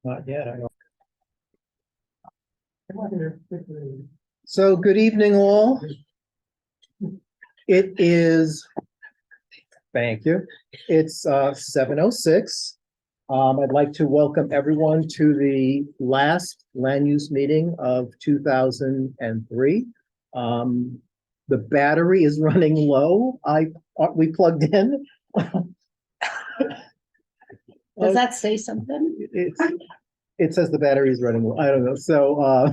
Not yet. So good evening, all. It is, thank you. It's 7:06. I'd like to welcome everyone to the last land use meeting of 2003. The battery is running low. We plugged in. Does that say something? It says the battery is running low. I don't know. So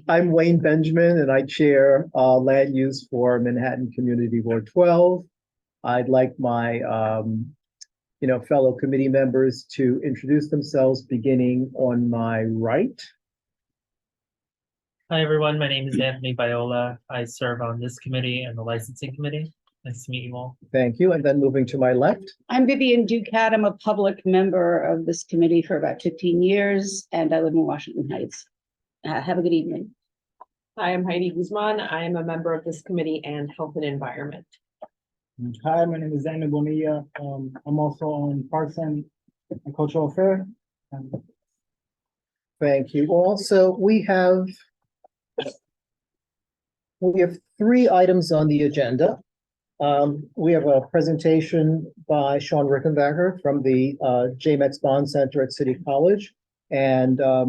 I'm Wayne Benjamin, and I chair land use for Manhattan Community Board 12. I'd like my fellow committee members to introduce themselves, beginning on my right. Hi, everyone. My name is Anthony Viola. I serve on this committee and the licensing committee. Nice to meet you all. Thank you. And then moving to my left. I'm Vivian Ducat. I'm a public member of this committee for about 15 years, and I live in Washington Heights. Have a good evening. Hi, I'm Heidi Guzman. I am a member of this committee and Health and Environment. Hi, my name is Zaina Bonilla. I'm also on Parks and Cultural Affairs. Thank you. Also, we have three items on the agenda. We have a presentation by Sean Rickenbacker from the JMX Bond Center at City College. And I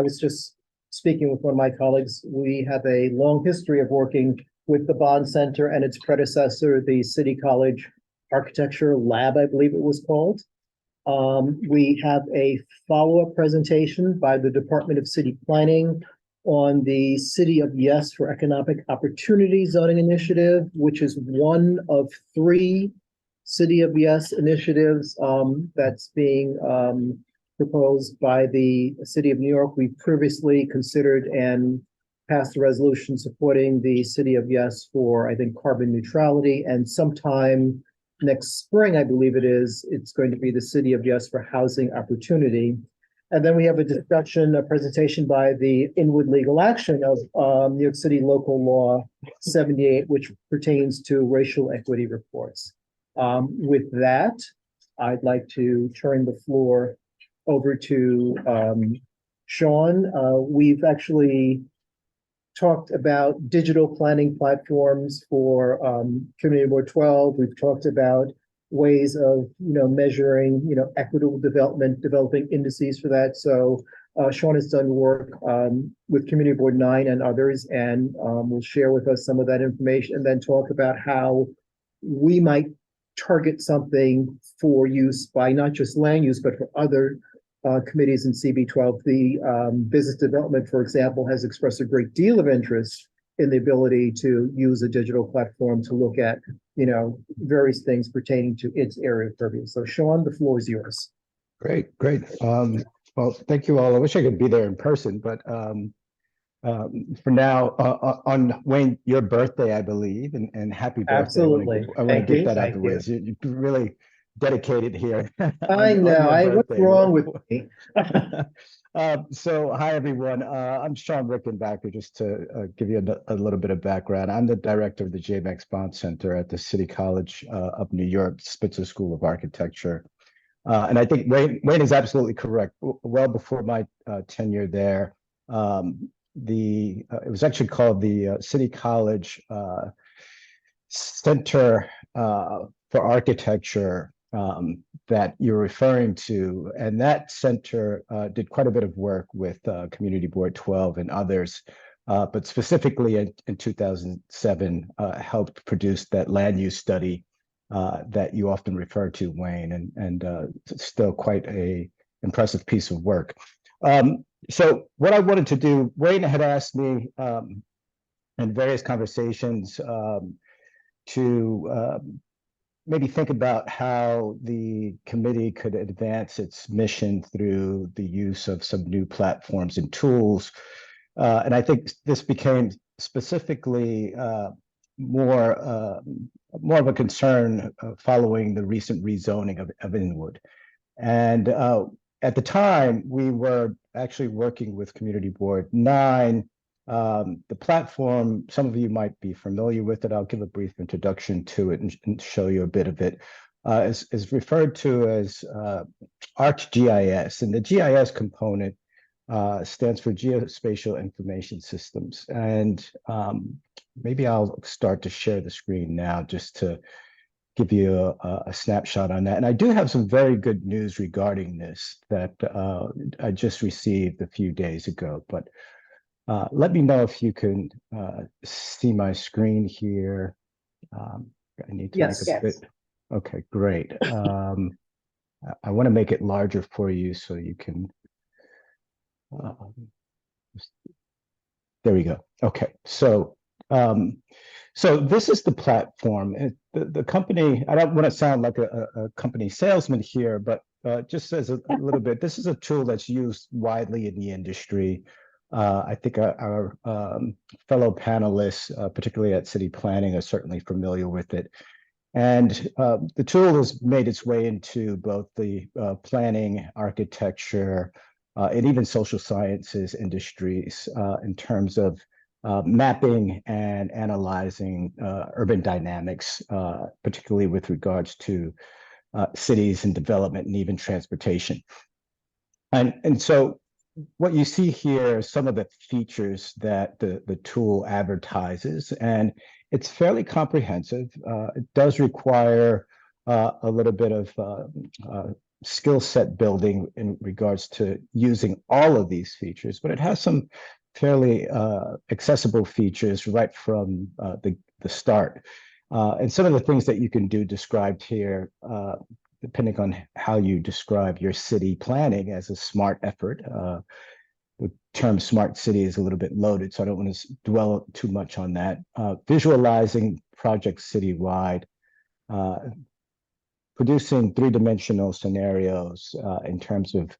was just speaking with one of my colleagues. We have a long history of working with the Bond Center and its predecessor, the City College Architecture Lab, I believe it was called. We have a follow-up presentation by the Department of City Planning on the City of Yes for Economic Opportunity zoning initiative, which is one of three City of Yes initiatives that's being proposed by the City of New York. We previously considered and passed a resolution supporting the City of Yes for, I think, carbon neutrality. And sometime next spring, I believe it's going to be the City of Yes for housing opportunity. And then we have a presentation by the Inwood Legal Action of New York City Local Law 78, which pertains to racial equity reports. With that, I'd like to turn the floor over to Sean. We've actually talked about digital planning platforms for Community Board 12. We've talked about ways of measuring equitable development, developing indices for that. So Sean has done work with Community Board 9 and others, and will share with us some of that information, and then talk about how we might target something for use by not just land use, but for other committees in CB12. The business development, for example, has expressed a great deal of interest in the ability to use a digital platform to look at, various things pertaining to its area of purview. So Sean, the floor is yours. Great. Well, thank you all. I wish I could be there in person, but for now, on Wayne, your birthday, I believe, and happy birthday. Absolutely. I want to get that out of the way. You're really dedicated here. I know. What's wrong with me? So hi, everyone. I'm Sean Rickenbacker. Just to give you a little bit of background, I'm the director of the JMX Bond Center at the City College of New York, Spitzer School of Architecture. And I think Wayne is absolutely correct. Well before my tenure there, it was actually called the City College Center for Architecture that you're referring to, and that center did quite a bit of work with Community Board 12 and others, but specifically in 2007 helped produce that land use study that you often refer to, Wayne, and it's still quite a impressive piece of work. So what I wanted to do, Wayne had asked me in various conversations to maybe think about how the committee could advance its mission through the use of some new platforms and tools. And I think this became specifically more of a concern following the recent rezoning of Inwood. And at the time, we were actually working with Community Board 9. The platform, some of you might be familiar with it. I'll give a brief introduction to it and show you a bit of it. is referred to as ArcGIS, and the GIS component stands for Geospatial Information Systems. And maybe I'll start to share the screen now just to give you a snapshot on that. And I do have some very good news regarding this that I just received a few days ago, but let me know if you can see my screen here. I need to Yes. make a bit. Okay, great. I want to make it larger for you so you can. There we go. Okay, so this is the platform. The company. I don't want to sound like a company salesman here, but just as a little bit, this is a tool that's used widely in the industry. I think our fellow panelists, particularly at City Planning, are certainly familiar with it. And the tool has made its way into both the planning, architecture, and even social sciences industries in terms of mapping and analyzing urban dynamics, particularly with regards to cities and development and even transportation. And so what you see here are some of the features that the tool advertises, and it's fairly comprehensive. It does require a little bit of skill set building in regards to using all of these features, but it has some fairly accessible features right from the start. And some of the things that you can do described here, depending on how you describe your city planning as a smart effort. The term smart city is a little bit loaded, so I don't want to dwell too much on that. Visualizing projects citywide, producing three-dimensional scenarios in terms of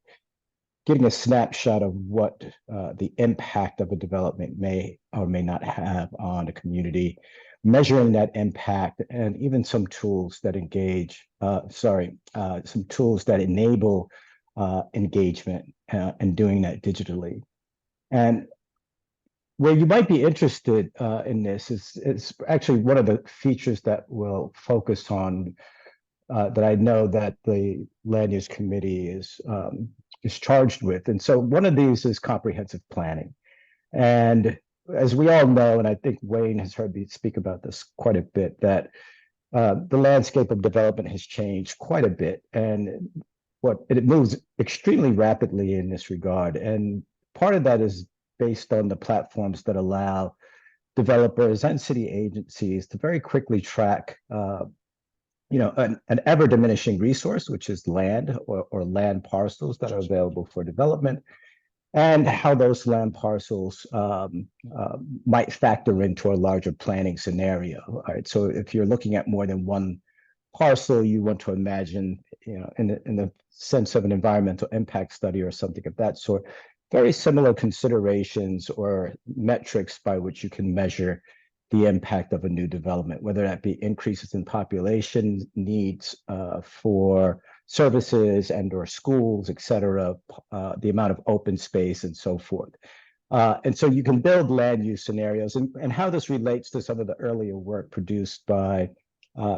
getting a snapshot of what the impact of a development may or may not have on a community, measuring that impact, and even some tools that some tools that enable engagement and doing that digitally. And where you might be interested in this is actually one of the features that we'll focus on that I know that the Land Use Committee is charged with. And so one of these is comprehensive planning. And as we all know, and I think Wayne has heard me speak about this quite a bit, that the landscape of development has changed quite a bit, and it moves extremely rapidly in this regard. And part of that is based on the platforms that allow developers and city agencies to very quickly track an ever diminishing resource, which is land or land parcels that are available for development, and how those land parcels might factor into a larger planning scenario. All right, so if you're looking at more than one parcel, you want to imagine, in the sense of an environmental impact study or something of that sort, very similar considerations or metrics by which you can measure the impact of a new development, whether that be increases in population needs for services and or schools, et cetera, the amount of open space and so forth. And so you can build land use scenarios, and how this relates to some of the earlier work produced by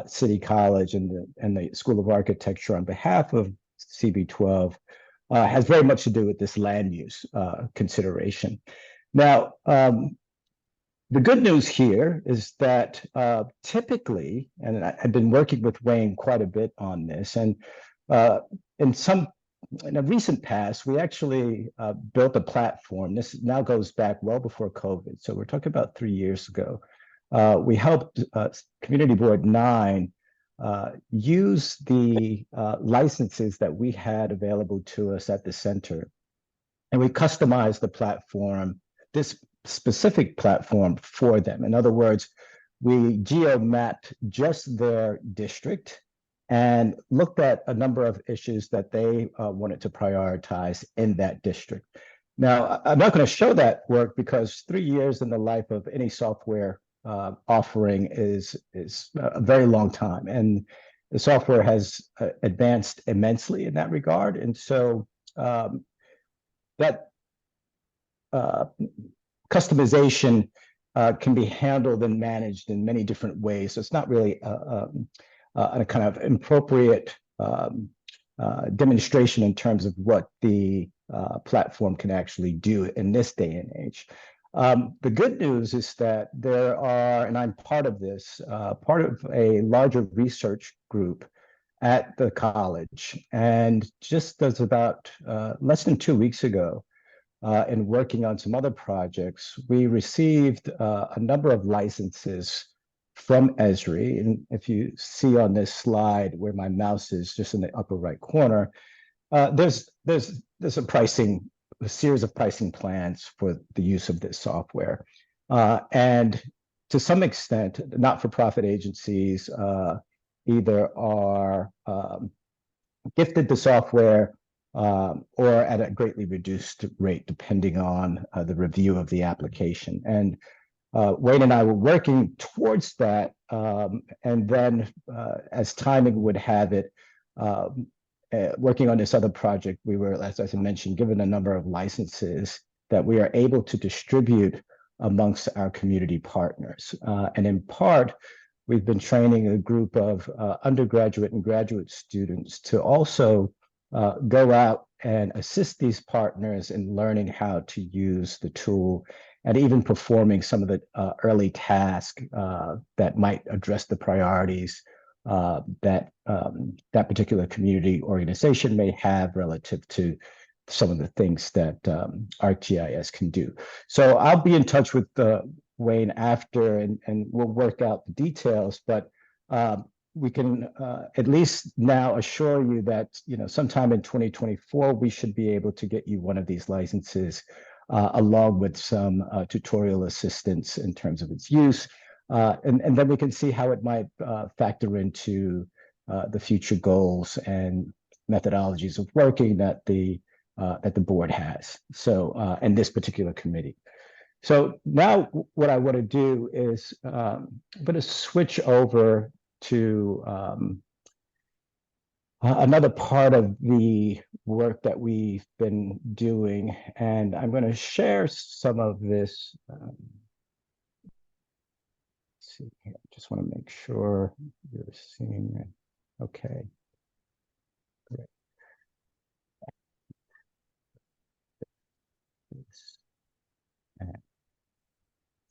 City College and the School of Architecture on behalf of CB12 has very much to do with this land use consideration. Now, the good news here is that typically, and I've been working with Wayne quite a bit on this, and in a recent past, we actually built a platform. This now goes back well before COVID, so we're talking about 3 years ago. We helped Community Board 9 use the licenses that we had available to us at the center, and we customized the platform, this specific platform, for them. In other words, we geo-mapped just their district and looked at a number of issues that they wanted to prioritize in that district. Now, I'm not going to show that work because 3 years in the life of any software offering is a very long time, and the software has advanced immensely in that regard. And so that customization can be handled and managed in many different ways. So it's not really a kind of appropriate demonstration in terms of what the platform can actually do in this day and age. The good news is that there are, and I'm part of this, part of a larger research group at the college. And just as about less than 2 weeks ago, in working on some other projects, we received a number of licenses from Esri. And if you see on this slide where my mouse is just in the upper right corner, there's a series of pricing plans for the use of this software. And to some extent, not-for-profit agencies either are gifted the software or at a greatly reduced rate, depending on the review of the application. And Wayne and I were working towards that. And then as timing would have it, working on this other project, we were, as I mentioned, given a number of licenses that we are able to distribute amongst our community partners. And in part, we've been training a group of undergraduate and graduate students to also go out and assist these partners in learning how to use the tool and even performing some of the early tasks that might address the priorities that that particular community organization may have relative to some of the things that ArcGIS can do. So I'll be in touch with Wayne after, and we'll work out the details, but we can at least now assure you that, you know, sometime in 2024, we should be able to get you one of these licenses along with some tutorial assistance in terms of its use. And then we can see how it might factor into the future goals and methodologies of working that the board has. So, and this particular committee. So now what I want to do is I'm going to switch over to another part of the work that we've been doing, and I'm going to share some of this. Let's see here. Just want to make sure you're seeing it. Okay. Great.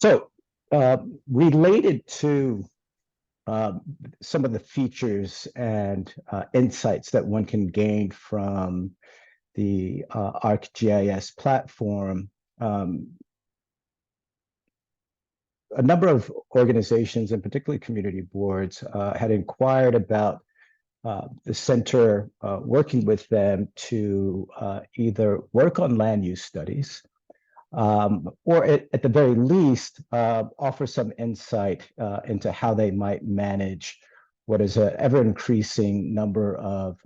So related to some of the features and insights that one can gain from the ArcGIS platform, a number of organizations, and particularly community boards, had inquired about the center working with them to either work on land use studies, or at the very least, offer some insight into how they might manage what is an ever-increasing number of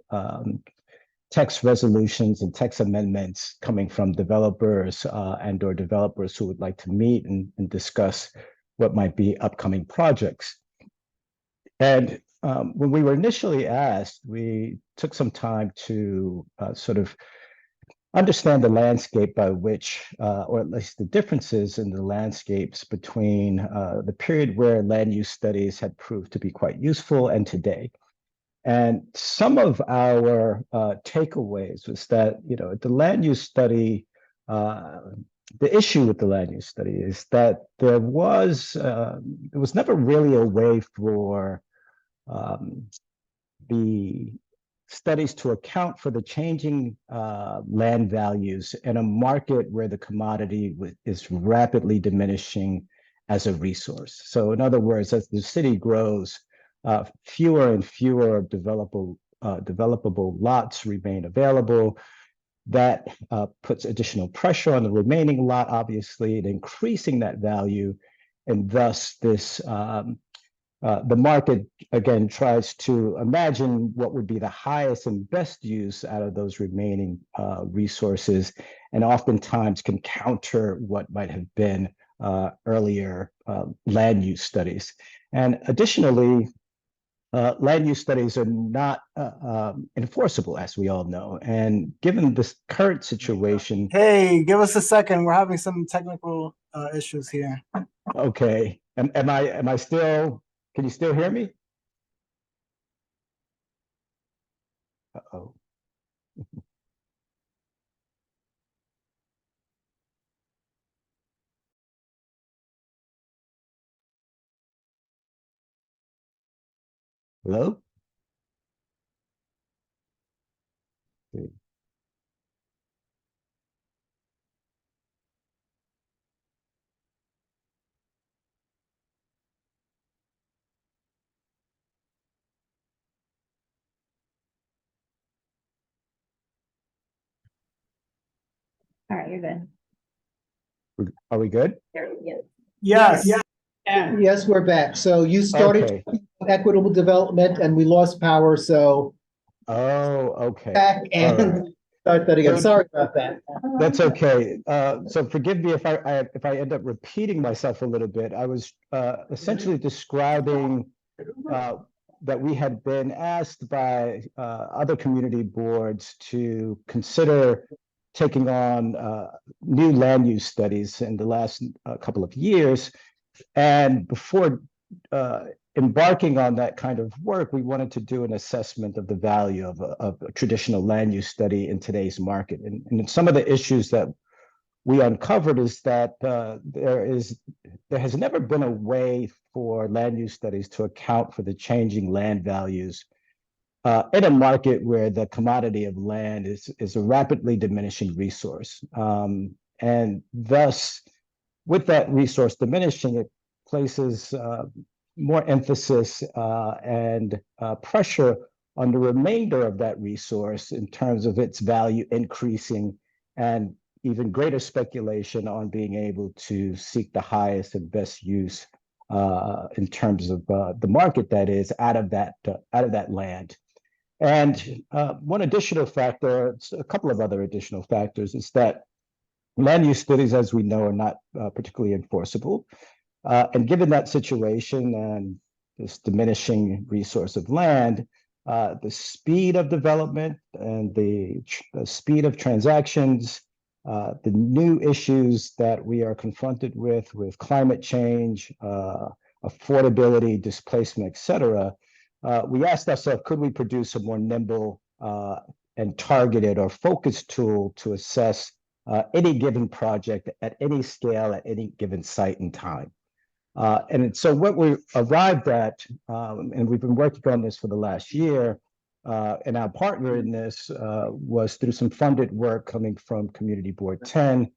text resolutions and text amendments coming from developers and/or developers who would like to meet and discuss what might be upcoming projects. And when we were initially asked, we took some time to sort of understand the landscape by which, or at least the differences in the landscapes between the period where land use studies had proved to be quite useful and today. And some of our takeaways was that, you know, the land use study, the issue with the land use study is that there was never really a way for the studies to account for the changing land values in a market where the commodity is rapidly diminishing as a resource. So in other words, as the city grows, fewer and fewer developable lots remain available. That puts additional pressure on the remaining lot, obviously, and increasing that value. And thus this the market, again, tries to imagine what would be the highest and best use out of those remaining resources, and oftentimes can counter what might have been earlier land use studies. And additionally, land use studies are not enforceable, as we all know. And given this current situation— Hey, give us a second. We're having some technical issues here. Okay, am I still— can you still hear me? Uh-oh. Hello? All right, you're good. Are we good? Yes. Yeah. Yes, we're back. So you started Okay. equitable development and we lost power, so Oh, okay. back All right. and start that again. So- Sorry about that. That's okay. So forgive me if I end up repeating myself a little bit. I was essentially describing that we had been asked by other community boards to consider taking on new land use studies in the last couple of years. And before embarking on that kind of work, we wanted to do an assessment of the value of a traditional land use study in today's market. And some of the issues that we uncovered is that there has never been a way for land use studies to account for the changing land values in a market where the commodity of land is a rapidly diminishing resource. And thus, with that resource diminishing, it places more emphasis and pressure on the remainder of that resource in terms of its value increasing, and even greater speculation on being able to seek the highest and best use in terms of the market that is out of that land. And one additional factor, a couple of other additional factors, is that land use studies, as we know, are not particularly enforceable. And given that situation and this diminishing resource of land, the speed of development and the speed of transactions, the new issues that we are confronted with climate change, affordability, displacement, et cetera, we asked ourselves, could we produce a more nimble and targeted or focused tool to assess any given project at any scale, at any given site and time? And so what we arrived at, and we've been working on this for the last year, and our partner in this was through some funded work coming from Community Board 10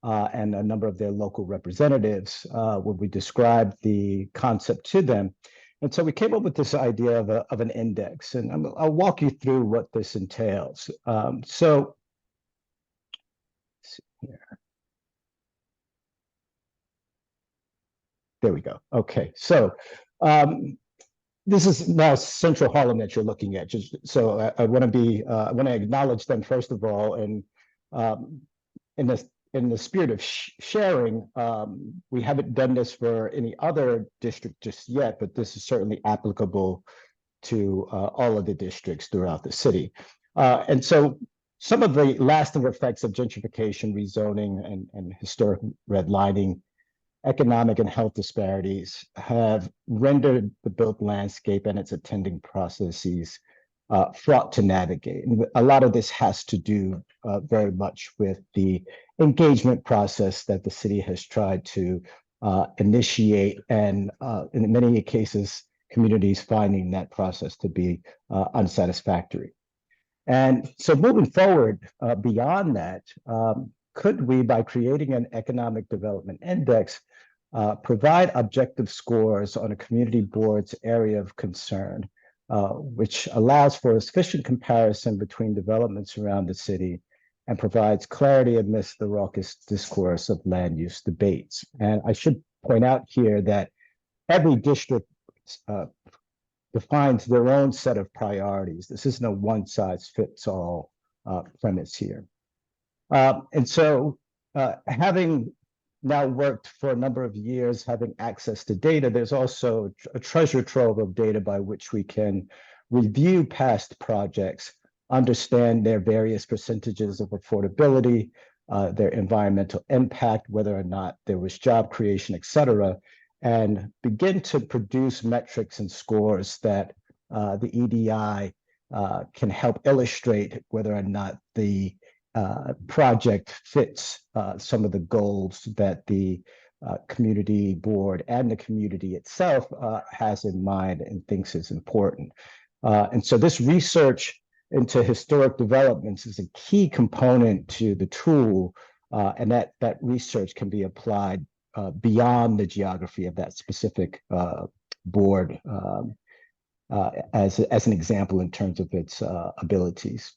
and a number of their local representatives, where we described the concept to them. And so we came up with this idea of an index, and I'll walk you through what this entails. So let's see here. There we go. Okay, so this is now Central Harlem that you're looking at. So I want to acknowledge them first of all, and in the spirit of sharing, we haven't done this for any other district just yet, but this is certainly applicable to all of the districts throughout the city. And so some of the lasting effects of gentrification, rezoning, and historic redlining, economic and health disparities have rendered the built landscape and its attending processes fraught to navigate. And a lot of this has to do very much with the engagement process that the city has tried to initiate, and in many cases, communities finding that process to be unsatisfactory. And so moving forward beyond that, could we, by creating an economic development index, provide objective scores on a community board's area of concern, which allows for a sufficient comparison between developments around the city and provides clarity amidst the raucous discourse of land use debates? And I should point out here that every district defines their own set of priorities. This isn't a one-size-fits-all premise here. And so having now worked for a number of years, having access to data, there's also a treasure trove of data by which we can review past projects, understand their various percentages of affordability, their environmental impact, whether or not there was job creation, et cetera, and begin to produce metrics and scores that the EDI can help illustrate whether or not the project fits some of the goals that the community board and the community itself has in mind and thinks is important. And so this research into historic developments is a key component to the tool, and that research can be applied beyond the geography of that specific board as an example in terms of its abilities.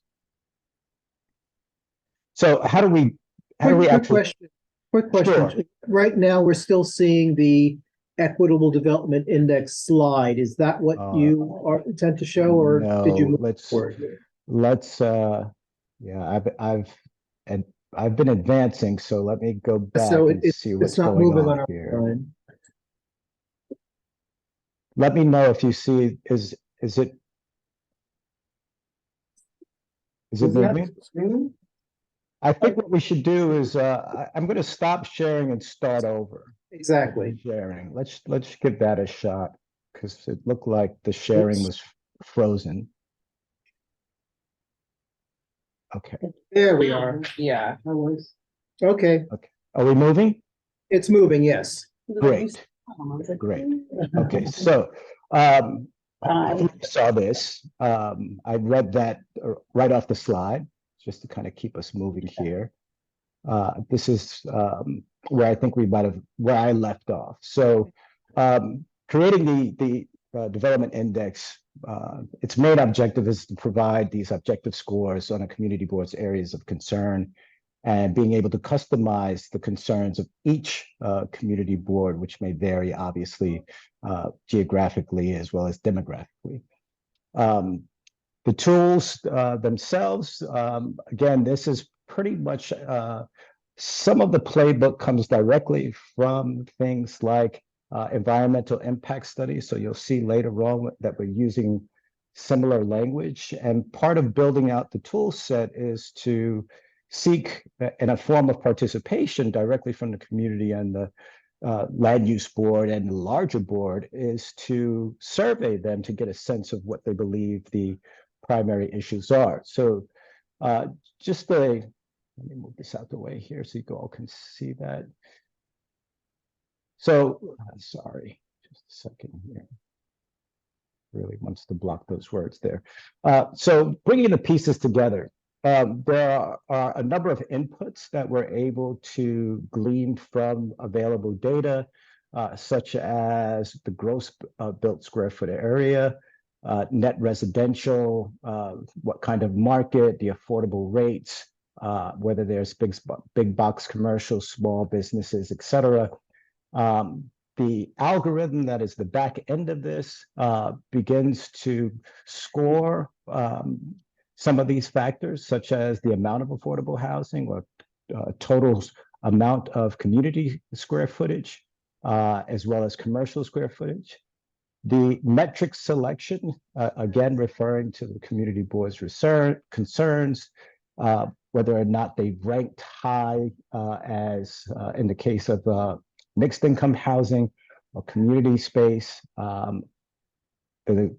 So how do we Quick actually? question. Quick question. Sure. Right now, we're still seeing the Equitable Development Index slide. Is that what you intend to show, or did you No, move forward? let's yeah, I've been advancing, so let me go back So and see what's it's not going moving on our here. line. Let me know if you see, is it moving? I think what we should do is I'm going to stop sharing and start over. Exactly. Sharing. Let's give that a shot because it looked like the sharing was frozen. Okay. There we are. Yeah. Okay, Are we moving? it's moving, yes. Great. Great. Okay, so you saw this. I read that right off the slide, just to kind of keep us moving here. This is where I think where I left off. So creating the development index, its main objective is to provide these objective scores on a community board's areas of concern and being able to customize the concerns of each community board, which may vary obviously geographically as well as demographically. The tools themselves, again, this is pretty much some of the playbook comes directly from things like environmental impact studies. So you'll see later on that we're using similar language. And part of building out the tool set is to seek in a form of participation directly from the community and the land use board and the larger board is to survey them to get a sense of what they believe the primary issues are. So let me move this out the way here so you all can see that. So, sorry, just a second here. Really wants to block those words there. So bringing the pieces together, there are a number of inputs that we're able to glean from available data, such as the gross built square foot area, net residential, what kind of market, the affordable rates, whether there's big box commercial, small businesses, et cetera. The algorithm that is the back end of this begins to score some of these factors, such as the amount of affordable housing or total amount of community square footage, as well as commercial square footage. The metric selection, again, referring to the community board's concerns, whether or not they ranked high as in the case of mixed income housing or community space, the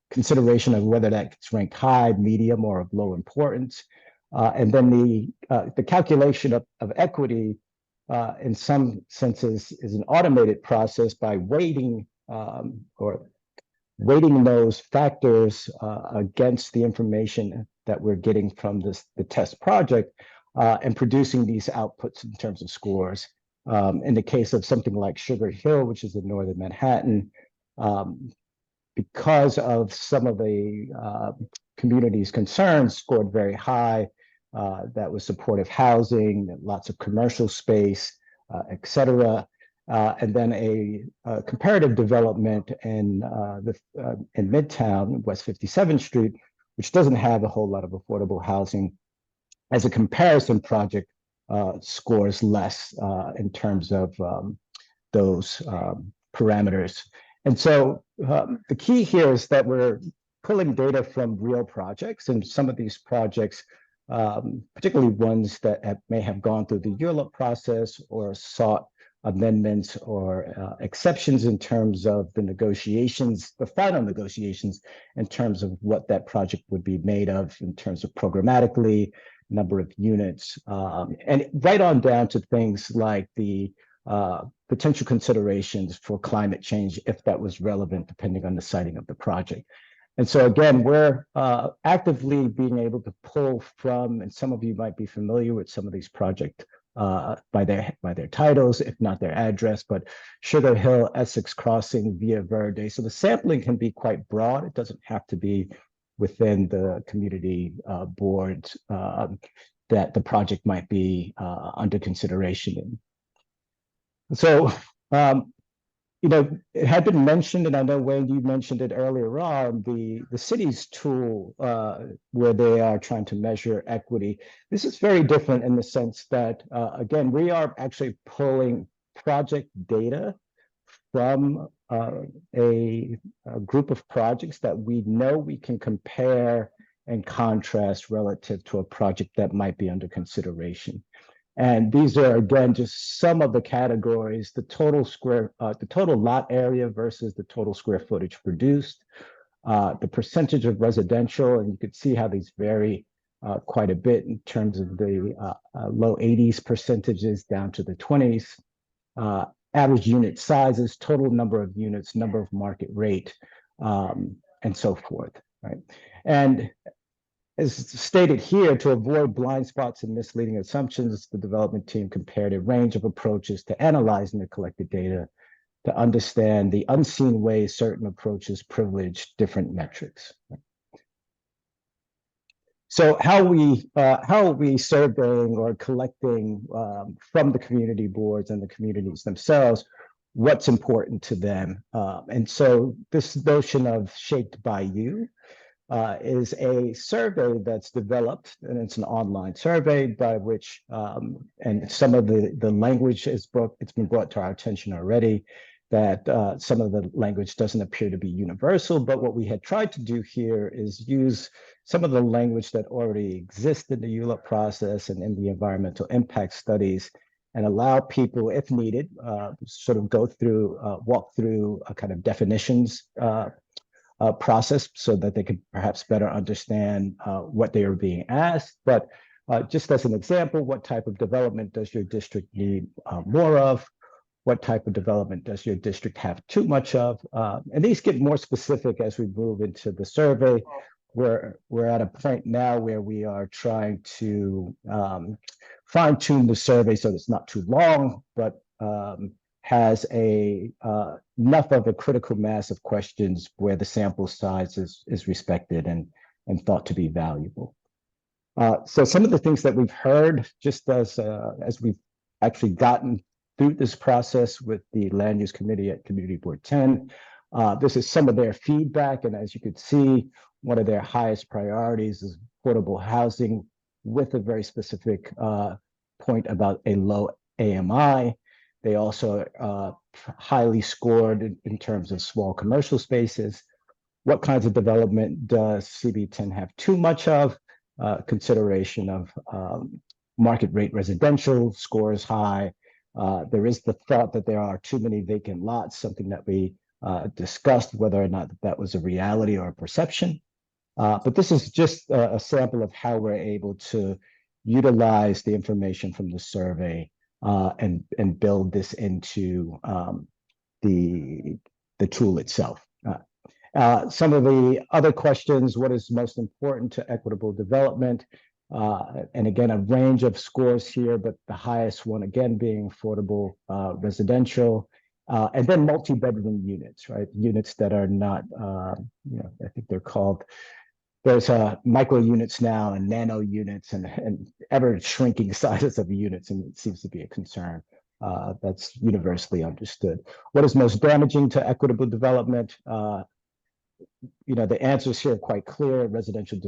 consideration of whether that's ranked high, medium, or of low importance. And then the calculation of equity in some senses is an automated process by weighting those factors against the information that we're getting from the test project and producing these outputs in terms of scores. In the case of something like Sugar Hill, which is in northern Manhattan, because of some of the community's concerns, scored very high. That was supportive housing, lots of commercial space, et cetera. And then a comparative development in Midtown, West 57th Street, which doesn't have a whole lot of affordable housing, as a comparison project, scores less in terms of those parameters. And so the key here is that we're pulling data from real projects, and some of these projects, particularly ones that may have gone through the ULUP process or sought amendments or exceptions in terms of the negotiations, the final negotiations, in terms of what that project would be made of in terms of programmatically, number of units, and right on down to things like the potential considerations for climate change, if that was relevant, depending on the siting of the project. And so again, we're actively being able to pull from, and some of you might be familiar with some of these projects by their titles, if not their address, but Sugar Hill, Essex Crossing, Via Verde. So the sampling can be quite broad. It doesn't have to be within the community boards that the project might be under consideration in. So, you know, it had been mentioned, and I know, Wayne, you mentioned it earlier on, the city's tool where they are trying to measure equity. This is very different in the sense that, again, we are actually pulling project data from a group of projects that we know we can compare and contrast relative to a project that might be under consideration. And these are, again, just some of the categories: the total lot area versus the total square footage produced, the percentage of residential, and you could see how these vary quite a bit in terms of the low 80s percentages down to the 20s, average unit sizes, total number of units, number of market rate, and so forth, right? And as stated here, to avoid blind spots and misleading assumptions, the development team compared a range of approaches to analyzing the collected data to understand the unseen ways certain approaches privilege different metrics. So how are we surveying or collecting from the community boards and the communities themselves what's important to them? And so this notion of Shaped by You is a survey that's developed, and it's an online survey by which, and some of the language it's been brought to our attention already, that some of the language doesn't appear to be universal, but what we had tried to do here is use some of the language that already exists in the ULUP process and in the environmental impact studies, and allow people, if needed, sort of walk through a kind of definitions process so that they could perhaps better understand what they are being asked. But just as an example, what type of development does your district need more of? What type of development does your district have too much of? And these get more specific as we move into the survey. We're at a point now where we are trying to fine tune the survey so it's not too long, but has enough of a critical mass of questions where the sample size is respected and thought to be valuable. So some of the things that we've heard, just as we've actually gotten through this process with the Land Use Committee at Community Board 10, this is some of their feedback. And as you could see, one of their highest priorities is affordable housing, with a very specific point about a low AMI. They also highly scored in terms of small commercial spaces. What kinds of development does CB10 have too much of? Consideration of market rate residential scores high. There is the thought that there are too many vacant lots, something that we discussed, whether or not that was a reality or a perception. But this is just a sample of how we're able to utilize the information from the survey and build this into the tool itself. Some of the other questions: what is most important to equitable development? And again, a range of scores here, but the highest one again being affordable residential, and then multi-bedroom units, right? Units that are not, I think they're called, there's micro units now and nano units and ever shrinking sizes of units, and it seems to be a concern that's universally understood. What is most damaging to equitable development? The answers here are quite clear: residential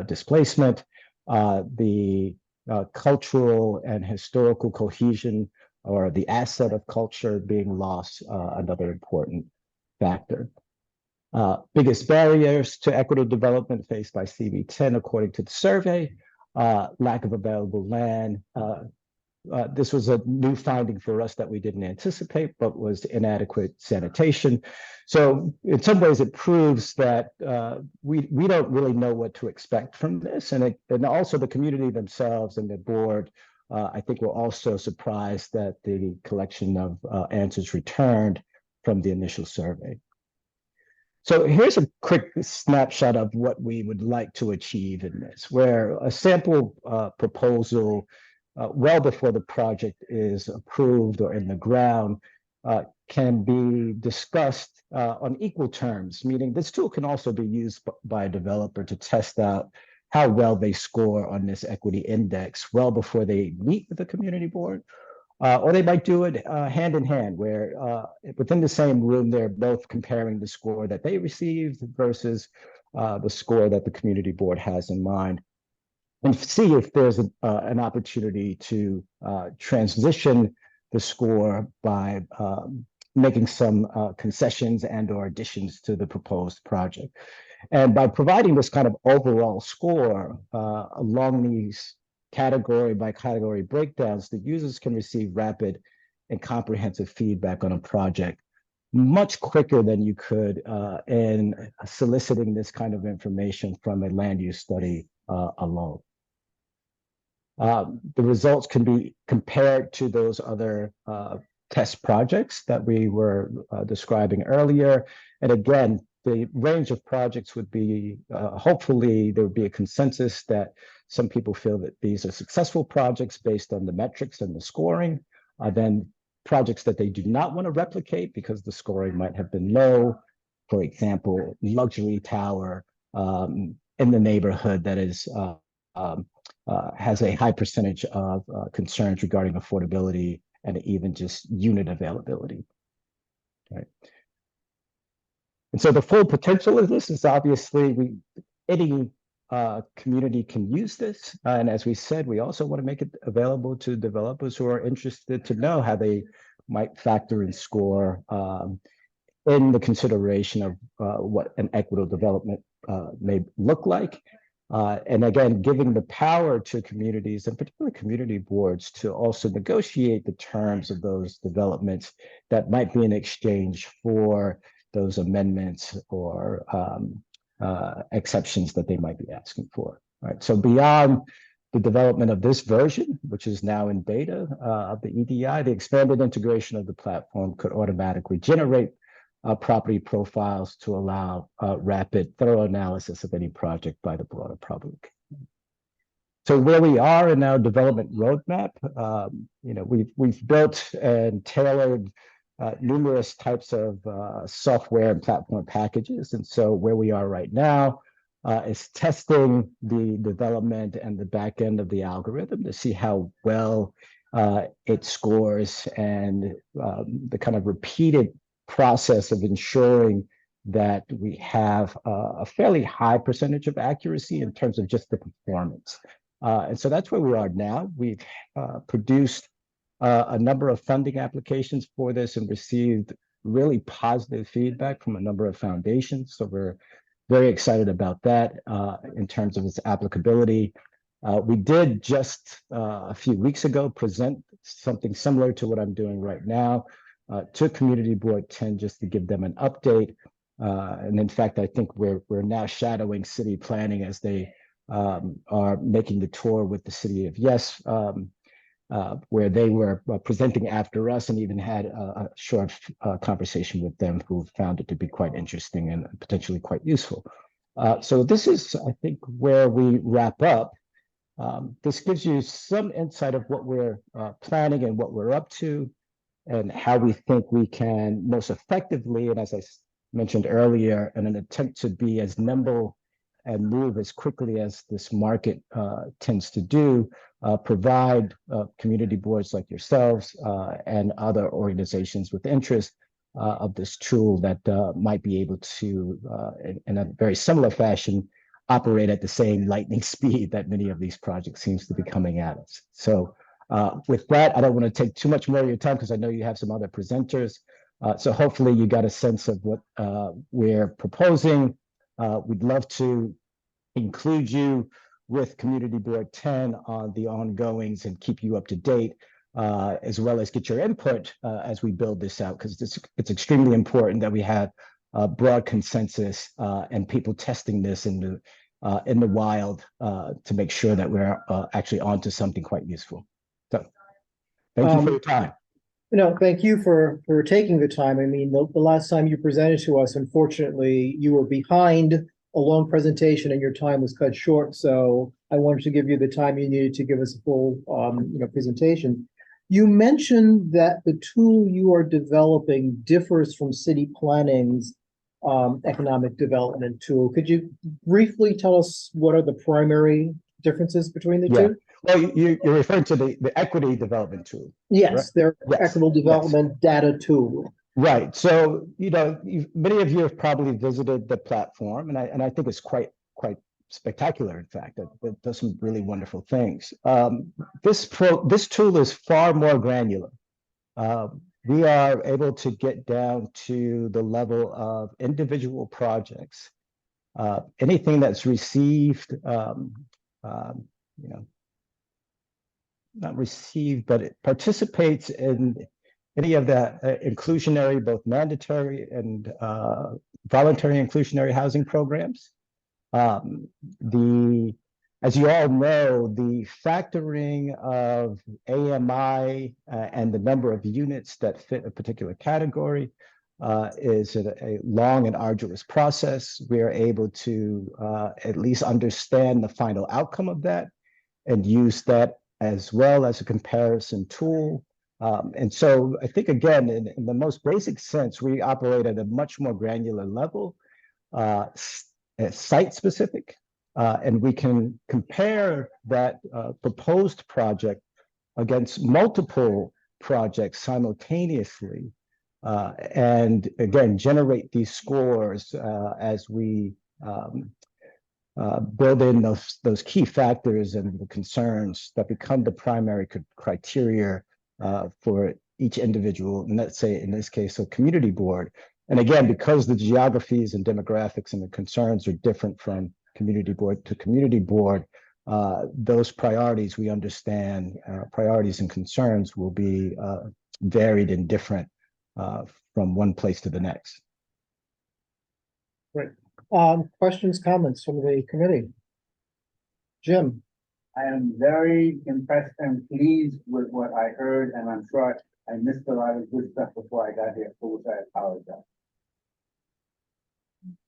displacement, the cultural and historical cohesion, or the asset of culture being lost, another important factor. Biggest barriers to equitable development faced by CB10, according to the survey: lack of available land, this was a new finding for us that we didn't anticipate, but was inadequate sanitation. So in some ways, it proves that we don't really know what to expect from this, and also the community themselves and the board. I think we're also surprised that the collection of answers returned from the initial survey. So here's a quick snapshot of what we would like to achieve in this, where a sample proposal well before the project is approved or in the ground can be discussed on equal terms, meaning this tool can also be used by a developer to test out how well they score on this equity index well before they meet with the community board. Or they might do it hand in hand, where within the same room, they're both comparing the score that they received versus the score that the community board has in mind, and see if there's an opportunity to transition the score by making some concessions and or additions to the proposed project. And by providing this kind of overall score along these category by category breakdowns, the users can receive rapid and comprehensive feedback on a project much quicker than you could in soliciting this kind of information from a land use study alone. The results can be compared to those other test projects that we were describing earlier. And again, the range of projects would be, hopefully there would be a consensus that some people feel that these are successful projects based on the metrics and the scoring, then projects that they do not want to replicate because the scoring might have been low. For example, luxury tower in the neighborhood that is has a high percentage of concerns regarding affordability and even just unit availability. Right. And so the full potential of this is obviously any community can use this. And as we said, we also want to make it available to developers who are interested to know how they might factor in score in the consideration of what an equitable development may look like. And again, giving the power to communities and particularly community boards to also negotiate the terms of those developments that might be in exchange for those amendments or exceptions that they might be asking for. Right. So beyond the development of this version, which is now in beta of the EDI, the expanded integration of the platform could automatically generate property profiles to allow rapid, thorough analysis of any project by the broader public. So where we are in our development roadmap, we've built and tailored numerous types of software and platform packages. And so where we are right now is testing the development and the back end of the algorithm to see how well it scores and the kind of repeated process of ensuring that we have a fairly high percentage of accuracy in terms of just the performance. And so that's where we are now. We've produced a number of funding applications for this and received really positive feedback from a number of foundations. So we're very excited about that in terms of its applicability. We did just a few weeks ago present something similar to what I'm doing right now to Community Board 10 just to give them an update. And in fact, I think we're now shadowing city planning as they are making the tour with the city of Yes, where they were presenting after us and even had a short conversation with them who found it to be quite interesting and potentially quite useful. So this is, I think, where we wrap up. This gives you some insight of what we're planning and what we're up to and how we think we can most effectively, and as I mentioned earlier, in an attempt to be as nimble and move as quickly as this market tends to do, provide community boards like yourselves and other organizations with interest of this tool that might be able to, in a very similar fashion, operate at the same lightning speed that many of these projects seems to be coming at us. So with that, I don't want to take too much more of your time because I know you have some other presenters. So hopefully you got a sense of what we're proposing. We'd love to include you with Community Board 10 on the ongoings and keep you up to date as well as get your input as we build this out, because it's extremely important that we have broad consensus and people testing this in the wild to make sure that we're actually onto something quite useful. So thank you for your time. Thank you for taking the time. I mean, the last time you presented to us, unfortunately, you were behind a long presentation and your time was cut short. So I wanted to give you the time you needed to give us a full, presentation. You mentioned that the tool you are developing differs from city planning's economic development tool. Could you briefly tell us what are the primary differences between the two? Well, you're referring to the equity development tool. Yes, right? their Yes, equitable development data tool. Right. So, many of you have probably visited the platform, and I think it's quite spectacular. In fact, it does some really wonderful things. This tool is far more granular. We are able to get down to the level of individual projects. Anything that's received, not received, but it participates in any of the inclusionary, both mandatory and voluntary inclusionary housing programs. As you all know, the factoring of AMI and the number of units that fit a particular category is a long and arduous process. We are able to at least understand the final outcome of that and use that as well as a comparison tool. And so I think, again, in the most basic sense, we operate at a much more granular level, site-specific, and we can compare that proposed project against multiple projects simultaneously, and again, generate these scores as we build in those key factors and the concerns that become the primary criteria for each individual, and let's say in this case, a community board. And again, because the geographies and demographics and the concerns are different from community board to community board, those priorities, we understand, priorities and concerns will be varied and different from one place to the next. Great. Questions, comments from the committee? Jim? I am very impressed and pleased with what I heard, and I'm sure I missed a lot of good stuff before I got here, for which I apologize.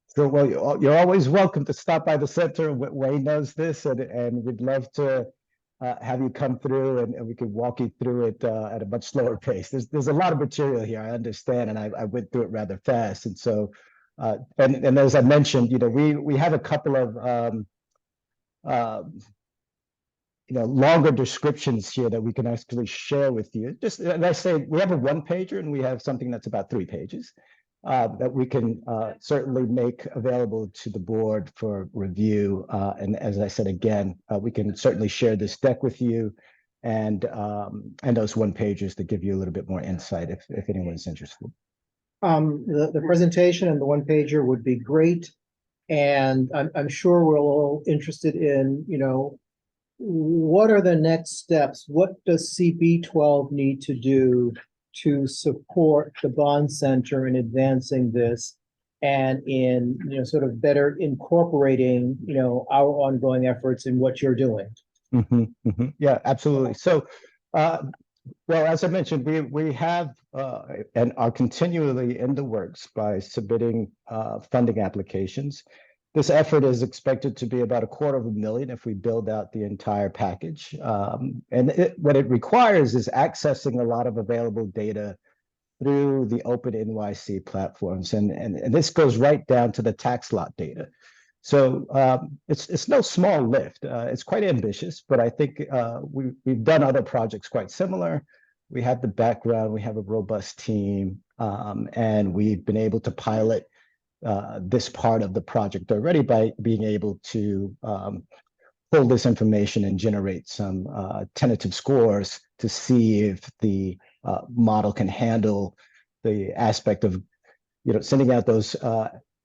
So, well, you're always welcome to stop by the center. Wayne knows this, and we'd love to have you come through, and we could walk you through it at a much slower pace. There's a lot of material here, I understand, and I went through it rather fast. And so, and as I mentioned, we have a couple of longer descriptions here that we can actually share with you. Just, and I say, we have a one-pager and we have something that's about 3 pages that we can certainly make available to the board for review. And as I said, again, we can certainly share this deck with you and those one-pagers to give you a little bit more insight if anyone's interested. The presentation and the one-pager would be great. And I'm sure we're all interested in, what are the next steps? What does CB12 need to do to support the bond center in advancing this and in, sort of better incorporating, our ongoing efforts in what you're doing? Yeah, absolutely. So, well, as I mentioned, we have and are continually in the works by submitting funding applications. This effort is expected to be about $250,000 if we build out the entire package. And what it requires is accessing a lot of available data through the Open NYC platforms. And this goes right down to the tax lot data. So it's no small lift. It's quite ambitious, but I think we've done other projects quite similar. We have the background, we have a robust team, and we've been able to pilot this part of the project already by being able to pull this information and generate some tentative scores to see if the model can handle the aspect of sending out those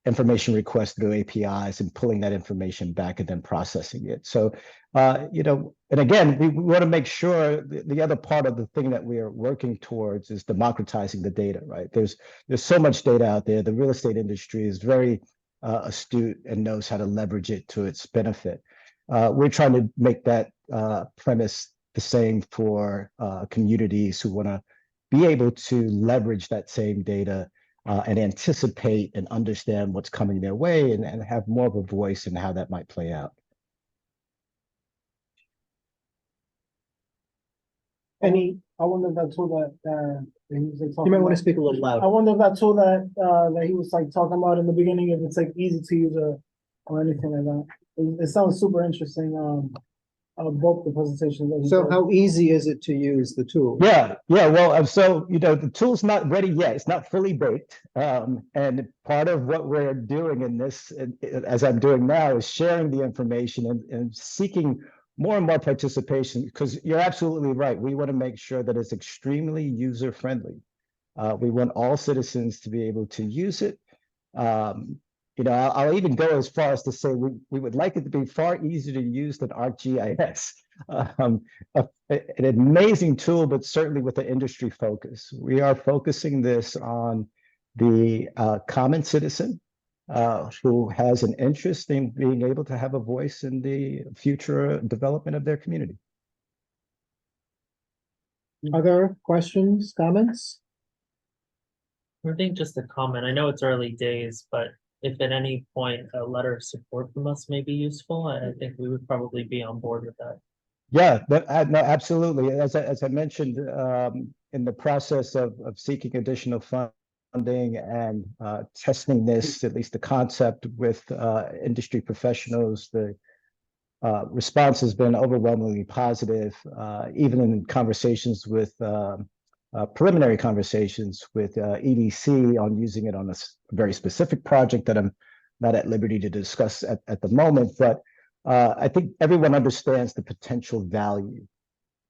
information requests through APIs and pulling that information back and then processing it. So, and again, we want to make sure the other part of the thing that we are working towards is democratizing the data, right? There's so much data out there. The real estate industry is very astute and knows how to leverage it to its benefit. We're trying to make that premise the same for communities who want to be able to leverage that same data and anticipate and understand what's coming their way and have more of a voice in how that might play out. I wonder if that tool that he was like You talking might want about. to speak a little I louder. wonder if that tool that he was like talking about in the beginning, if it's like easy to use or anything like that. It sounds super interesting. Both the presentations that he So did. how easy is it to use the tool? Yeah. Well, so the tool's not ready yet. It's not fully baked. And part of what we're doing in this, as I'm doing now, is sharing the information and seeking more and more participation, because you're absolutely right. We want to make sure that it's extremely user friendly. We want all citizens to be able to use it. I'll even go as far as to say we would like it to be far easier to use than ArcGIS. An amazing tool, but certainly with the industry focus. We are focusing this on the common citizen who has an interest in being able to have a voice in the future development of their community. Other questions, comments? I think just a comment. I know it's early days, but if at any point a letter of support from us may be useful, I think we would probably be on board with that. Yeah, no, absolutely. As I mentioned, in the process of seeking additional funding and testing this, at least the concept with industry professionals, the response has been overwhelmingly positive, even in conversations with preliminary conversations with EDC on using it on a very specific project that I'm not at liberty to discuss at the moment, but I think everyone understands the potential value.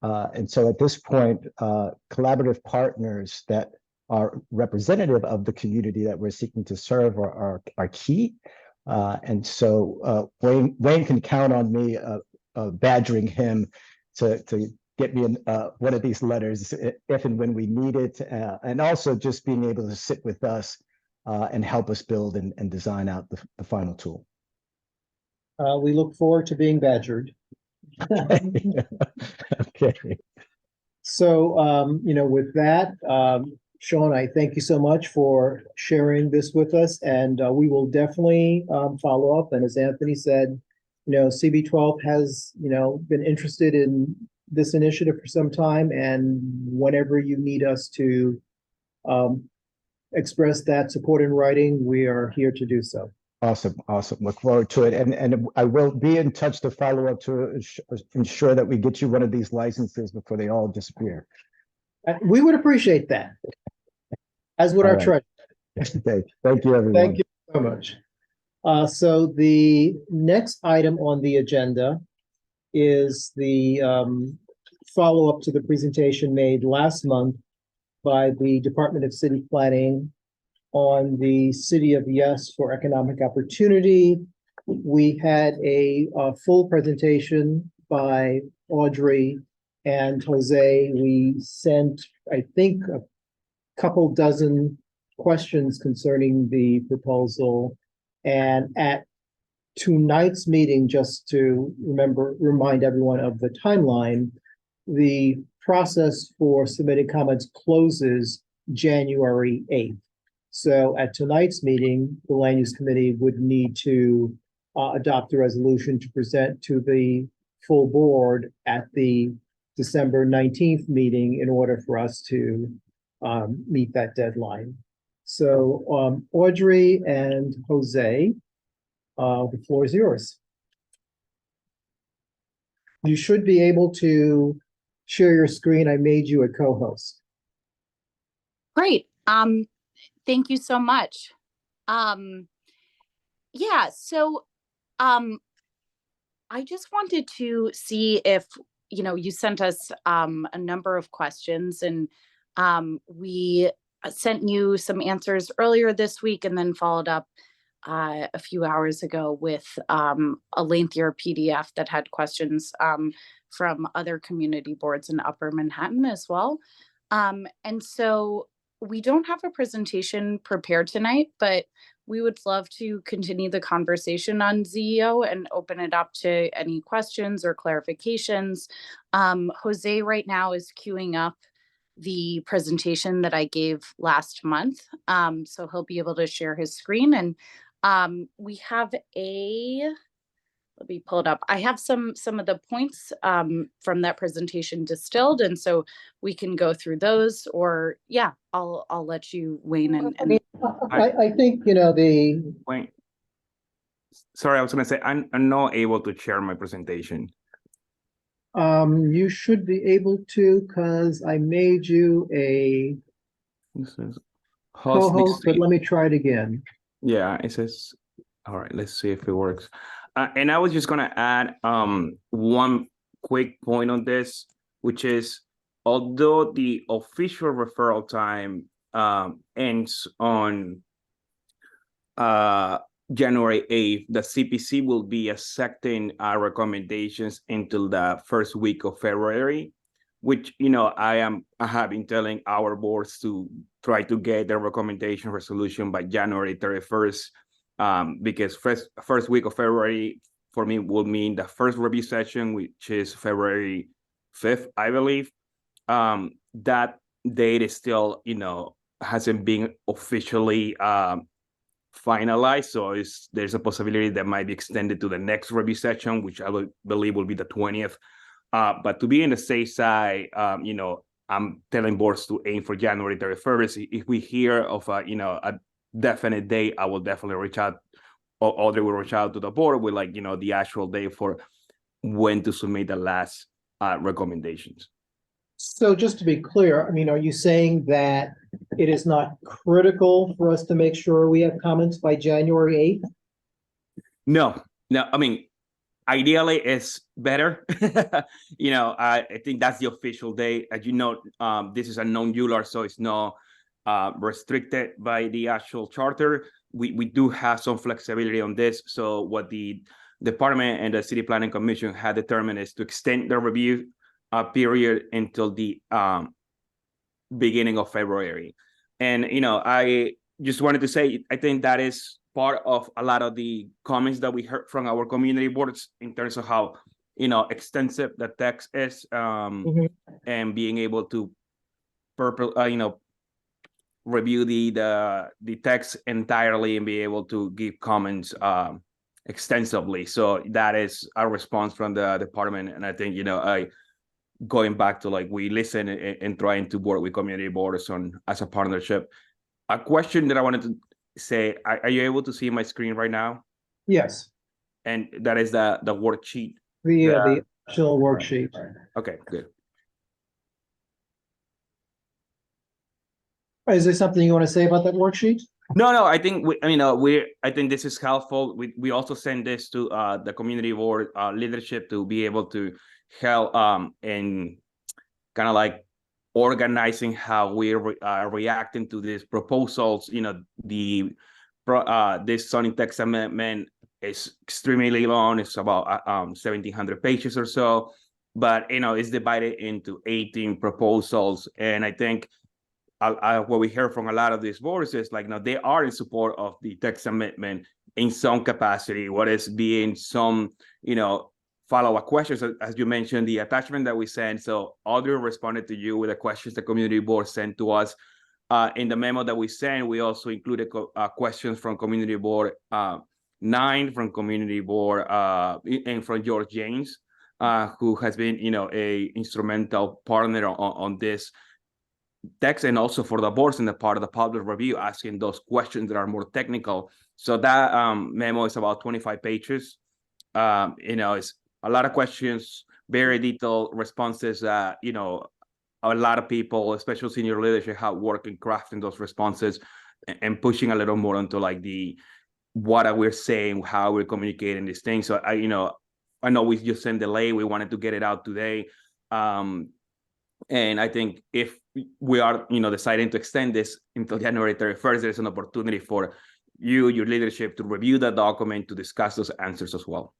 And so at this point, collaborative partners that are representative of the community that we're seeking to serve are key. And so Wayne can count on me badgering him to get me one of these letters if and when we need it, and also just being able to sit with us and help us build and design out the final tool. We look forward to being badgered. Okay. So, with that, Sean, I thank you so much for sharing this with us, and we will definitely follow up. And as Anthony said, CB12 has, been interested in this initiative for some time, and whenever you need us to express that support in writing, we are here to do so. Awesome. Look forward to it. And I will be in touch to follow up to ensure that we get you one of these licenses before they all disappear. We would appreciate that, as would All our right. treasurer. Okay. Thank you, everyone. Thank you so much. So the next item on the agenda is the follow-up to the presentation made last month by the Department of City Planning on the City of Yes for Economic Opportunity. We had a full presentation by Audrey and Jose. We sent, I think, a couple dozen questions concerning the proposal. And at tonight's meeting, just to remind everyone of the timeline, the process for submitting comments closes January 8th. So at tonight's meeting, the Land Use Committee would need to adopt a resolution to present to the full board at the December 19th meeting in order for us to meet that deadline. So Audrey and Jose, the floor is yours. You should be able to share your screen. I made you a co-host. Great. Thank you so much. Yeah, so I just wanted to see if, you sent us a number of questions, and we sent you some answers earlier this week and then followed up a few hours ago with a lengthier PDF that had questions from other community boards in Upper Manhattan as well. And so we don't have a presentation prepared tonight, but we would love to continue the conversation on ZEO and open it up to any questions or clarifications. Jose right now is queuing up the presentation that I gave last month. So he'll be able to share his screen, and we have let me pull it up. I have some of the points from that presentation distilled, and so we can go through those, or yeah, I'll let you, Wayne, and I think, Wait. Sorry, I was gonna say, I'm not able to share my presentation. you should be able to, because I made you a This is host co-host, but next let me try it again. Yeah, it says, all right, let's see if it works. And I was just gonna add one quick point on this, which is, although the official referral time ends on January 8th, the CPC will be accepting our recommendations until the first week of February, which, I have been telling our boards to try to get their recommendation resolution by January 31st, because first week of February for me will mean the first review session, which is February 5th, I believe. That date is still, hasn't been officially finalized, so there's a possibility that might be extended to the next review session, which I believe will be the 20th. But to be in the safe side, I'm telling boards to aim for January 31st. If we hear of a definite date, I will definitely reach out, or Audrey will reach out to the board with the actual date for when to submit the last recommendations. So just to be clear, are you saying that it is not critical for us to make sure we have comments by January 8th? No, ideally it's better. I think that's the official date. As you know, this is a non-ULAR, so it's not restricted by the actual charter. We do have some flexibility on this. So what the department and the City Planning Commission had determined is to extend the review period until the beginning of February. And, I just wanted to say, I think that is part of a lot of the comments that we heard from our community boards in terms of how, extensive the text is, and being able to review the text entirely and be able to give comments extensively. So that is our response from the department. And I think, going back to we listen and trying to work with community boards as a partnership. A question that I wanted to say, are you able to see my screen right now? Yes, And that is the worksheet. the actual worksheet. Okay, good. Is there something you want to say about that worksheet? No, I think I think this is helpful. We also send this to the community board leadership to be able to help in kind of organizing how we're reacting to these proposals. This zoning text amendment is extremely long. It's about 1,700 pages or so, but it's divided into 18 proposals. And I think what we hear from a lot of these boards is they are in support of the text amendment in some capacity. What is being some follow-up questions, as you mentioned, the attachment that we sent. So Audrey responded to you with the questions the community board sent to us. In the memo that we sent, we also included questions from community board 9, from community board and from George James, who has been a instrumental partner on this text, and also for the boards and the part of the public review, asking those questions that are more technical. So that memo is about 25 pages. It's a lot of questions, very detailed responses that, a lot of people, especially senior leadership, have worked in crafting those responses and pushing a little more into what are we saying, how we're communicating these things. So I know we just sent delay. We wanted to get it out today. And I think if we are, deciding to extend this until January 31st, there's an opportunity for you, your leadership, to review that document, to discuss those answers as well.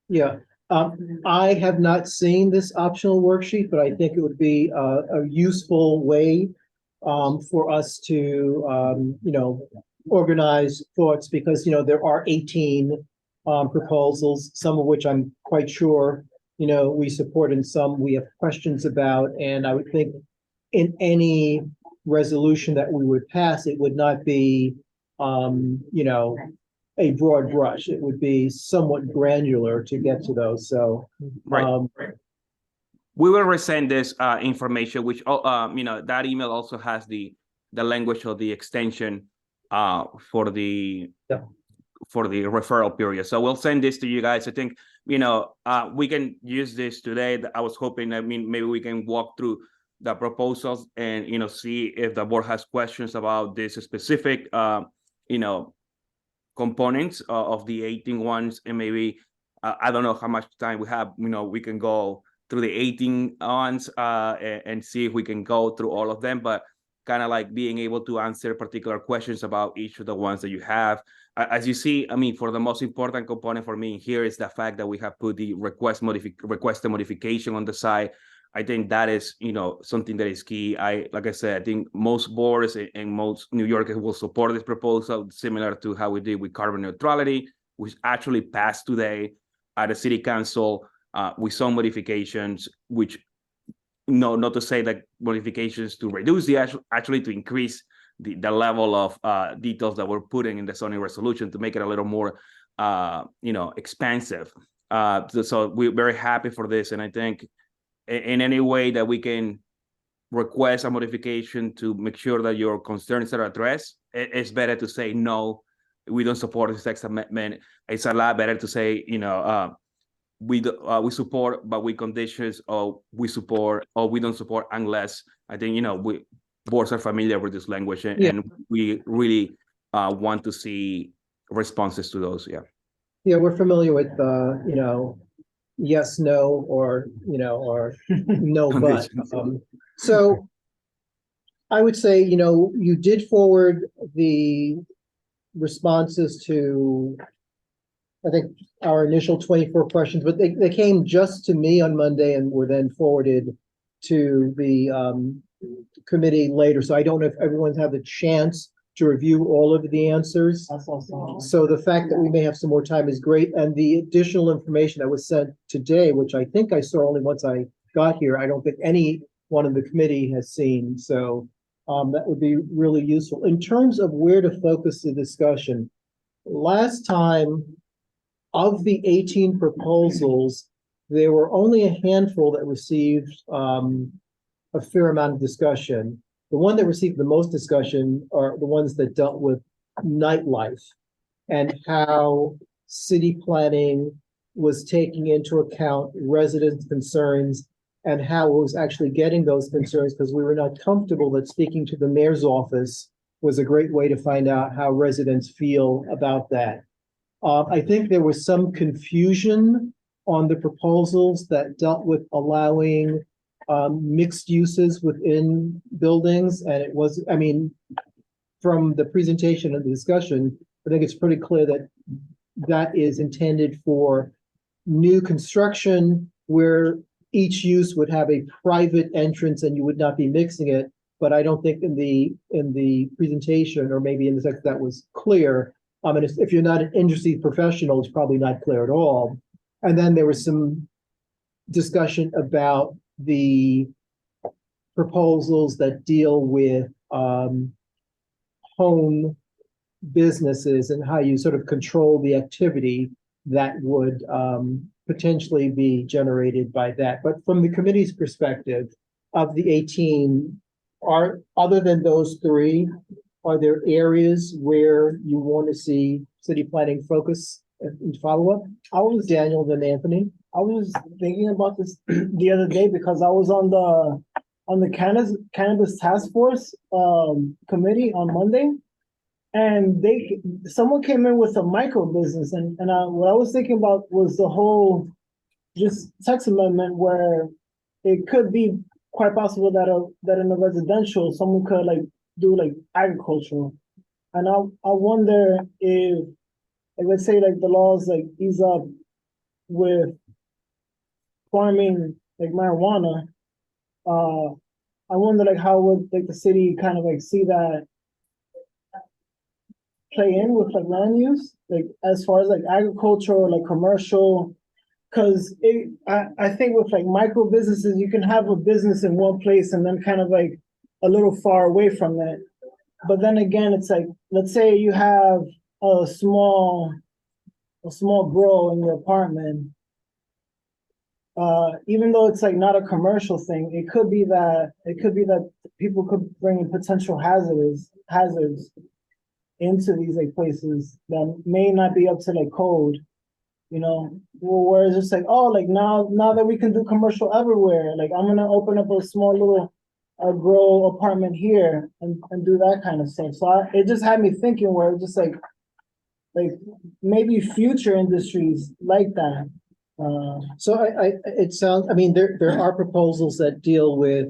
Yeah, I have not seen this optional worksheet, but I think it would be a useful way for us to, organize thoughts, because, there are 18 proposals, some of which I'm quite sure, we support, and some we have questions about. And I would think in any resolution that we would pass, it would not be, a broad brush. It would be somewhat granular to get to those. So, Right. We will resend this information, which that email also has the language of the extension for the referral period. So we'll send this to you guys. I think we can use this today. I was hoping, maybe we can walk through the proposals and see if the board has questions about this specific components of the 18 ones, and maybe I don't know how much time we have. We can go through the 18 ones and see if we can go through all of them, but kind of like being able to answer particular questions about each of the ones that you have. As you see, for the most important component for me here is the fact that we have put the requested modification on the side. I think that is, something that is key. Like I said, I think most boards and most New Yorkers will support this proposal, similar to how we did with carbon neutrality, which actually passed today at the city council with some modifications, which, not to say that modifications to reduce actually to increase the level of details that we're putting in the zoning resolution to make it a little more, expansive. So we're very happy for this, and I think in any way that we can request a modification to make sure that your concerns are addressed, it's better to say, no, we don't support this text amendment. It's a lot better to say, we support, but with conditions, or we support, or we don't support unless. I think, boards are familiar with this language, and we really want to see responses to those. Yeah, we're familiar with, yes, no, or, or no, but. So I would say, you did forward the responses to, I think, our initial 24 questions, but they came just to me on Monday and were then forwarded to the committee later. So I don't know if everyone's had the chance to review all of the answers. So the fact that we may have some more time is great. And the additional information that was sent today, which I think I saw only once I got here, I don't think anyone in the committee has seen. So that would be really useful. In terms of where to focus the discussion, last time, of the 18 proposals, there were only a handful that received a fair amount of discussion. The one that received the most discussion are the ones that dealt with nightlife and how city planning was taking into account residents' concerns and how it was actually getting those concerns, because we were not comfortable that speaking to the mayor's office was a great way to find out how residents feel about that. I think there was some confusion on the proposals that dealt with allowing mixed uses within buildings. And it was, from the presentation and the discussion, I think it's pretty clear that that is intended for new construction where each use would have a private entrance and you would not be mixing it. But I don't think in the presentation, or maybe in the text, that was clear. And if you're not an industry professional, it's probably not clear at all. And then there was some discussion about the proposals that deal with home businesses and how you sort of control the activity that would potentially be generated by that. But from the committee's perspective, of the 18, other than those three, are there areas where you want to see city planning focus and follow up? I was Daniel, then Anthony. I was thinking about this the other day because I was on the cannabis task force committee on Monday, and someone came in with a micro business, and what I was thinking about was the whole just text amendment where it could be quite possible that in a residential someone could do agricultural, And I wonder if, like, let's say like the laws like ease up with farming like marijuana, I wonder like how would like the city kind of like see that play in with like land use, like as far as like agriculture or like commercial. Cause I think with like micro businesses, you can have a business in one place and then kind of like a little far away from that. But then again, it's like, let's say you have a small grow in your apartment. Even though it's like not a commercial thing, it could be that people could bring in potential hazards into these like places that may not be up to like code, you know. Where it's just like, oh, like now that we can do commercial everywhere, like I'm gonna open up a small little grow apartment here and do that kind of stuff. So it just had me thinking where it's just like maybe future industries like that. So it sounds, I mean, there are proposals that deal with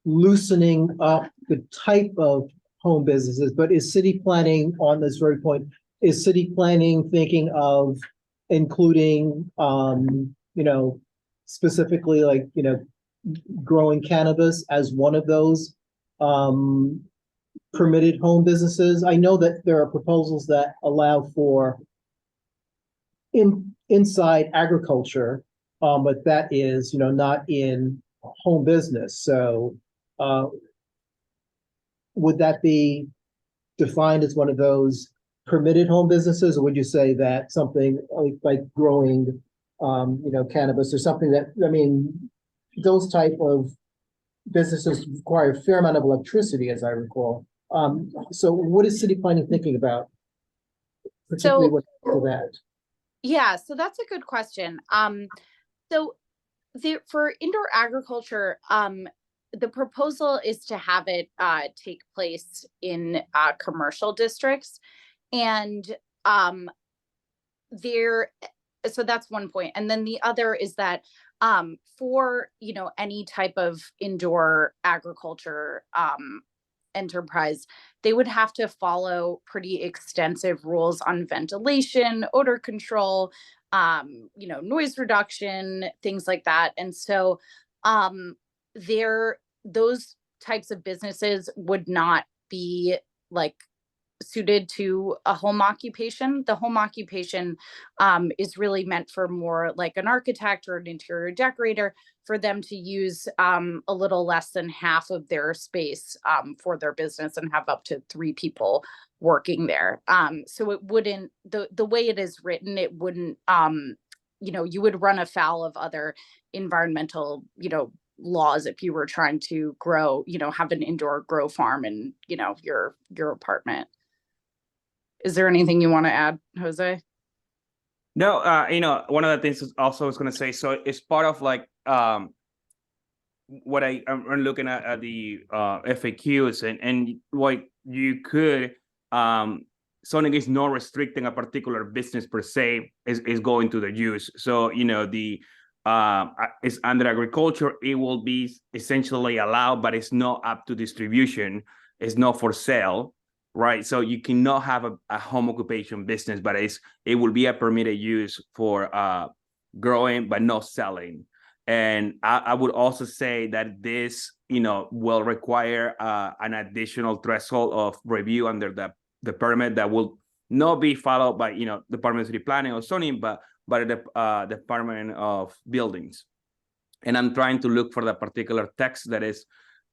loosening up the type of home businesses, but is city planning on this very point? Is city planning thinking of including, you know, specifically like, you know, growing cannabis as one of those permitted home businesses? I know that there are proposals that allow for inside agriculture, but that is, you know, not in home business. So would that be defined as one of those permitted home businesses, or would you say that something like growing, you know, cannabis or something that, I mean, those type of businesses require a fair amount of electricity, as I recall. So what is city planning thinking about, particularly with that? Yeah, so that's a good question. So for indoor agriculture, the proposal is to have it take place in commercial districts, and so that's one point. And then the other is that for, you know, any type of indoor agriculture enterprise, they would have to follow pretty extensive rules on ventilation, odor control, you know, noise reduction, things like that. And so those types of businesses would not be like suited to a home occupation. The home occupation is really meant for more like an architect or an interior decorator, for them to use a little less than half of their space for their business and have up to 3 people working there. So it wouldn't, the way it is written, it wouldn't, you know, you would run afoul of other environmental, you know, laws if you were trying to grow, you know, have an indoor grow farm in, you know, your apartment. Is there anything you want to add, Jose? No, you know, one of the things also I was going to say, so it's part of like what I'm looking at the FAQs and what you could, something is not restricting a particular business per se is going to the use. So, you know, the it's under agriculture, it will be essentially allowed, but it's not up to distribution. It's not for sale. Right, so you cannot have a home occupation business, but it will be a permitted use for growing but not selling. And I would also say that this, you know, will require an additional threshold of review under the permit that will not be followed by, you know, Department of City Planning or zoning, but the Department of Buildings. And I'm trying to look for the particular text that is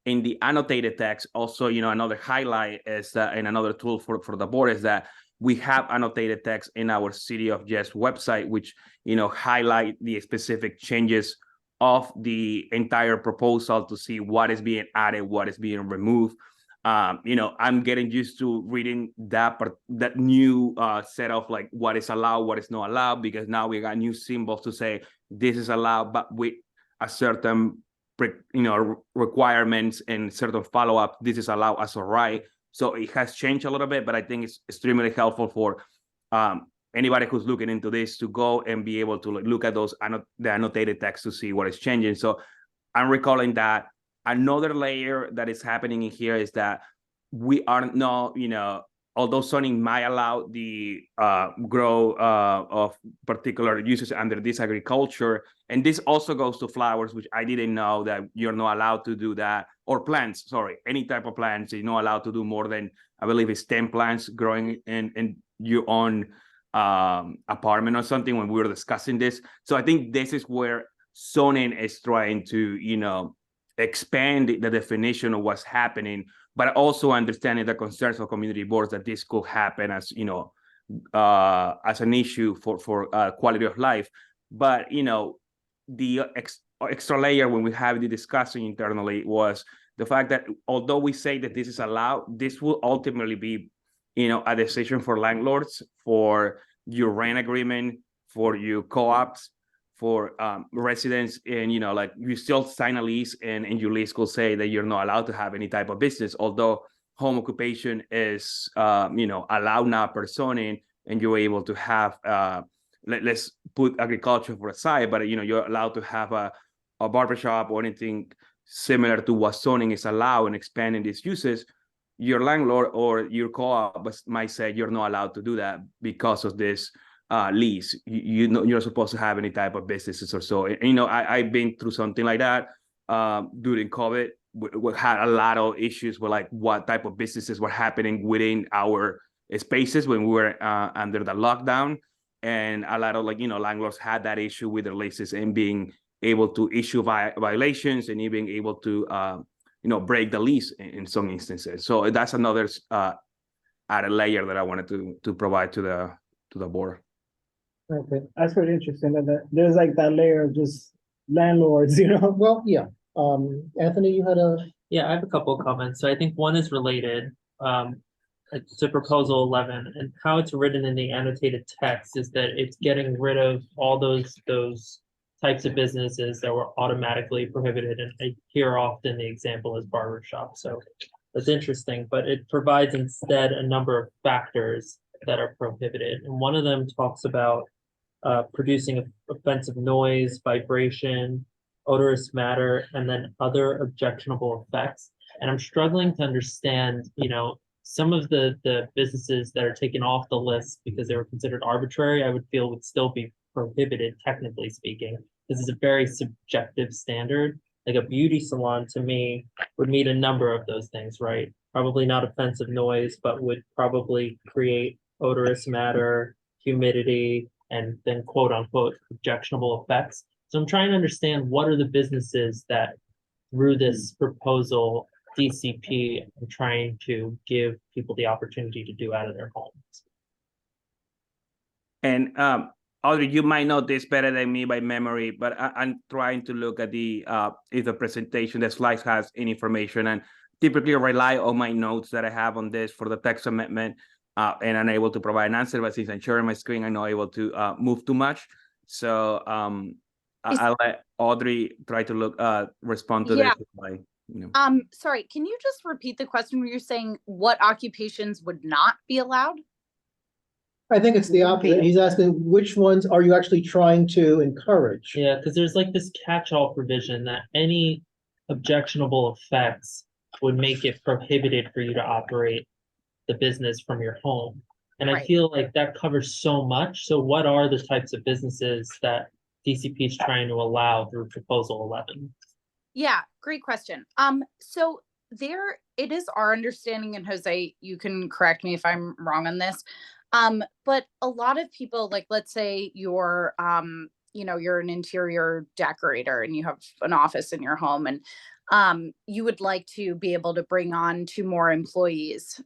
in the annotated text. Also, you know, another highlight is that, and another tool for the board is that we have annotated text in our City of Yes website, which, you know, highlight the specific changes of the entire proposal to see what is being added, what is being removed. You know, I'm getting used to reading that new set of like what is allowed, what is not allowed, because now we got new symbols to say this is allowed, but with a certain, you know, requirements and certain follow-up. This is allowed as a right. So it has changed a little bit, but I think it's extremely helpful for anybody who's looking into this to go and be able to look at those the annotated text to see what is changing. So I'm recalling that another layer that is happening in here is that we are not, although zoning might allow the grow of particular uses under this agriculture, and this also goes to flowers, which I didn't know that you're not allowed to do that, or plants, sorry, any type of plants, you're not allowed to do more than, I believe it's 10 plants growing in your own apartment or something when we were discussing this. So I think this is where zoning is trying to, expand the definition of what's happening, but also understanding the concerns of community boards that this could happen as, as an issue for quality of life. But, the extra layer when we have the discussion internally was the fact that although we say that this is allowed, this will ultimately be, a decision for landlords, for your rent agreement, for your co-ops, for residents, and like you still sign a lease, and your lease will say that you're not allowed to have any type of business, although home occupation is allowed now per zoning, and you're able to have let's put agriculture for aside, but you're allowed to have a barbershop or anything similar to what zoning is allowed and expanding these uses. Your landlord or your co-op might say you're not allowed to do that because of this lease. You're supposed to have any type of businesses or so. And, I've been through something like that during COVID. We had a lot of issues with like what type of businesses were happening within our spaces when we were under the lockdown, and a lot of landlords had that issue with their leases and being able to issue violations and even able to break the lease in some instances. So that's another added layer that I wanted to provide to the board. Okay, that's pretty interesting. That there's like that layer of just landlords, Well, yeah. Anthony, you had a. Yeah, I have a couple of comments. So I think one is related to proposal 11, and how it's written in the annotated text is that it's getting rid of all those types of businesses that were automatically prohibited. And I hear often the example is barbershop. So that's interesting, but it provides instead a number of factors that are prohibited. And one of them talks about producing offensive noise, vibration, odorous matter, and then other objectionable effects. And I'm struggling to understand, some of the businesses that are taken off the list because they were considered arbitrary, I would feel would still be prohibited, technically speaking. This is a very subjective standard. Like a beauty salon to me would meet a number of those things, right? Probably not offensive noise, but would probably create odorous matter, humidity, and then quote unquote objectionable effects. So I'm trying to understand what are the businesses that through this proposal DCP are trying to give people the opportunity to do out of their homes. And Audrey, you might know this better than me by memory, but I'm trying to look at if the presentation, the slides has any information, and typically rely on my notes that I have on this for the text amendment, and I'm able to provide an answer, but since I'm sharing my screen, I'm not able to move too much. So I'll let Audrey try to respond to this. Sorry, can you just repeat the question where you're saying what occupations would not be allowed? I think it's the opposite. He's asking which ones are you actually trying to encourage? Yeah, because there's like this catch-all provision that any objectionable effects would make it prohibited for you to operate the business from your home. And I feel like that covers so much. So what are the types of businesses that DCP is trying to allow through proposal 11? Yeah, great question. So there, it is our understanding, and Jose, you can correct me if I'm wrong on this. But a lot of people, like, let's say you're, you're an interior decorator and you have an office in your home, and you would like to be able to bring on 2 more employees,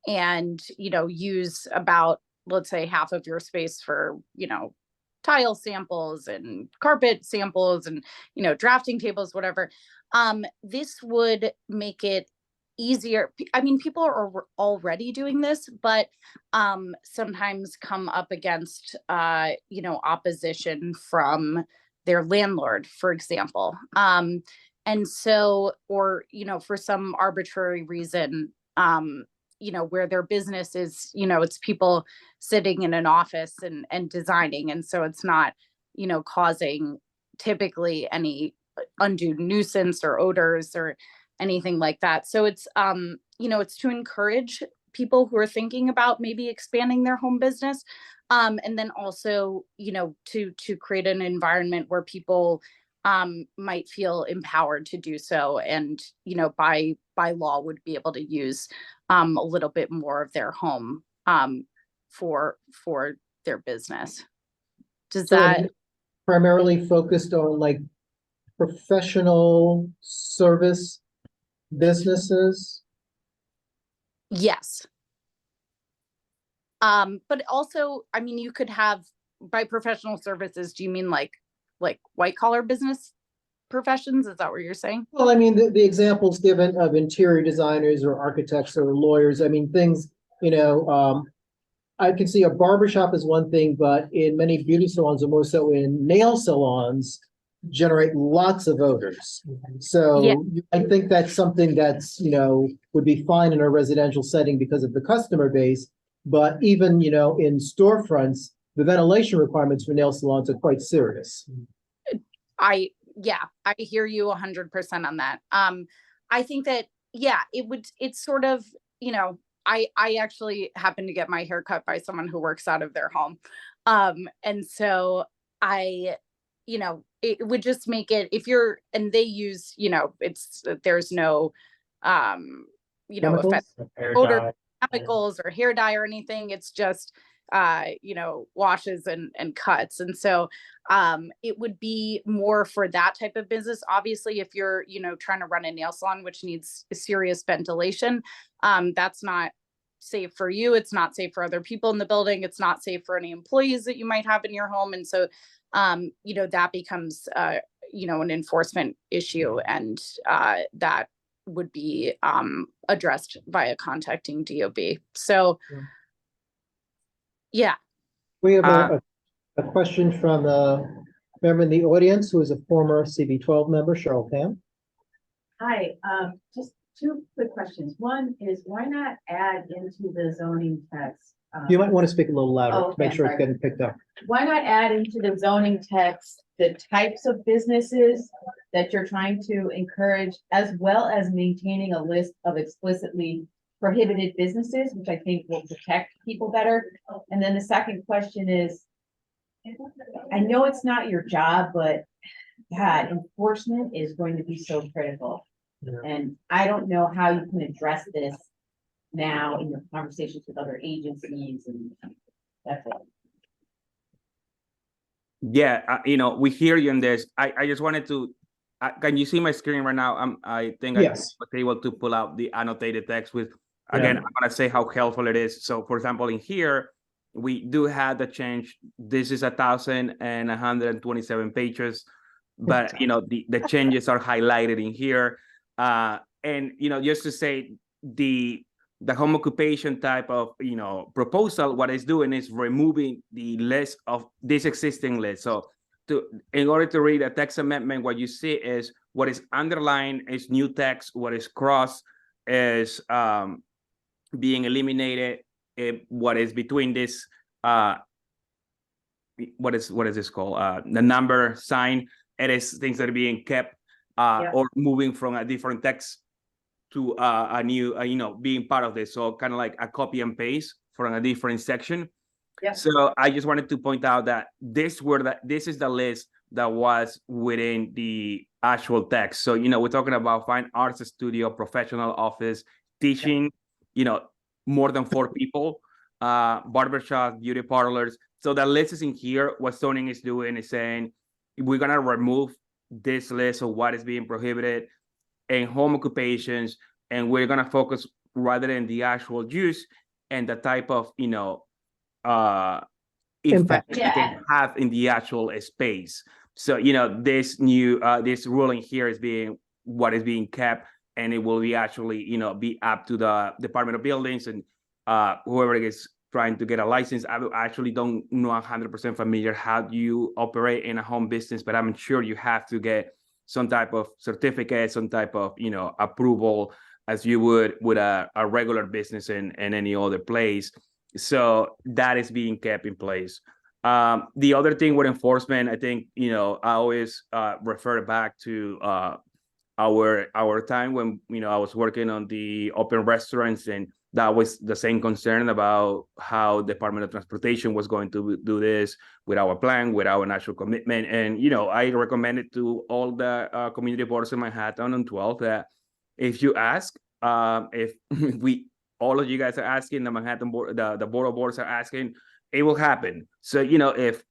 and, use about, let's say, half of your space for, tile samples and carpet samples and, drafting tables, whatever. This would make it easier. I mean, people are already doing this, but sometimes come up against, opposition from their landlord, for example. And so, or, for some arbitrary reason, where their business is, it's people sitting in an office and designing. And so it's not, causing typically any undue nuisance or odors or anything like that. So it's, it's to encourage people who are thinking about maybe expanding their home business. And then also, to create an environment where people might feel empowered to do so, and by law would be able to use a little bit more of their home for their business. Does So that primarily focused on like professional service businesses? Yes. But also, I mean, you could have, by professional services, do you mean like white collar business professions? Is that what you're saying? Well, I mean, the examples given of interior designers or architects or lawyers, I mean, things, I can see a barbershop is one thing, but in many beauty salons, or more so in nail salons, generate lots of odors. So I think that's something that's, would be fine in a residential setting because of the customer base. But even, in storefronts, the ventilation requirements for nail salons are quite serious. I hear you 100% on that. I think that, it's sort of, I actually happen to get my hair cut by someone who works out of their home. And so it would just make it, and they use, there's no, Chemicals? odor, chemicals or hair dye or anything. It's just, washes and cuts. And so it would be more for that type of business. Obviously, if you're, trying to run a nail salon, which needs serious ventilation, that's not safe for you. It's not safe for other people in the building. It's not safe for any employees that you might have in your home. And so, that becomes, an enforcement issue, and that would be addressed via contacting DOB. So, yeah. We have a question from a member in the audience who is a former CB12 member, Cheryl Pam. Hi, just two quick questions. One is, why not add into the zoning text? You might want to speak a little louder to make sure sorry. it's getting picked up. Why not add into the zoning text the types of businesses that you're trying to encourage, as well as maintaining a list of explicitly prohibited businesses, which I think will protect people better? And then the second question is, I know it's not your job, but God, enforcement is going to be so critical. Yeah. And I don't know how you can address this now in your conversations with other agencies, and that's it. Yeah, we hear you on this. I just wanted to, can you see my screen right now? I think Yes. I was able to pull out the annotated text with, again, I want to say how helpful it is. So for example, in here, we do have the change. This is 1,127 pages, but the changes are highlighted in here. And just to say, the home occupation type of proposal, what it's doing is removing the list of this existing list. So in order to read a text amendment, what you see is what is underlined is new text, what is crossed is being eliminated, what is between this what is this called, the number sign, it is things that are being kept or moving from a different text to a new, being part of this. So kind of like a copy and paste from a different section. Yeah. So I just wanted to point out that this is the list that was within the actual text. So, we're talking about fine arts studio, professional office, teaching, more than 4 people, barbershops, beauty parlors. So the list is in here. What zoning is doing is saying, we're going to remove this list of what is being prohibited and home occupations, and we're gonna focus rather than the actual use and the type of impact you can have in the actual space. So this new this ruling here is what is being kept, and it will be actually be up to the Department of Buildings and whoever is trying to get a license. I actually don't know 100% familiar how you operate in a home business, but I'm sure you have to get some type of certificate, some type of approval, as you would with a regular business in any other place. So that is being kept in place. The other thing with enforcement, I think I always refer back to our time when, you know, I was working on the open restaurants, and that was the same concern about how Department of Transportation was going to do this with our plan, with our national commitment. And, you know, I recommended to all the community boards in Manhattan on 12 that if you ask, if all of you guys are asking, the Manhattan board, the board of boards are asking, it will happen. So, you know, if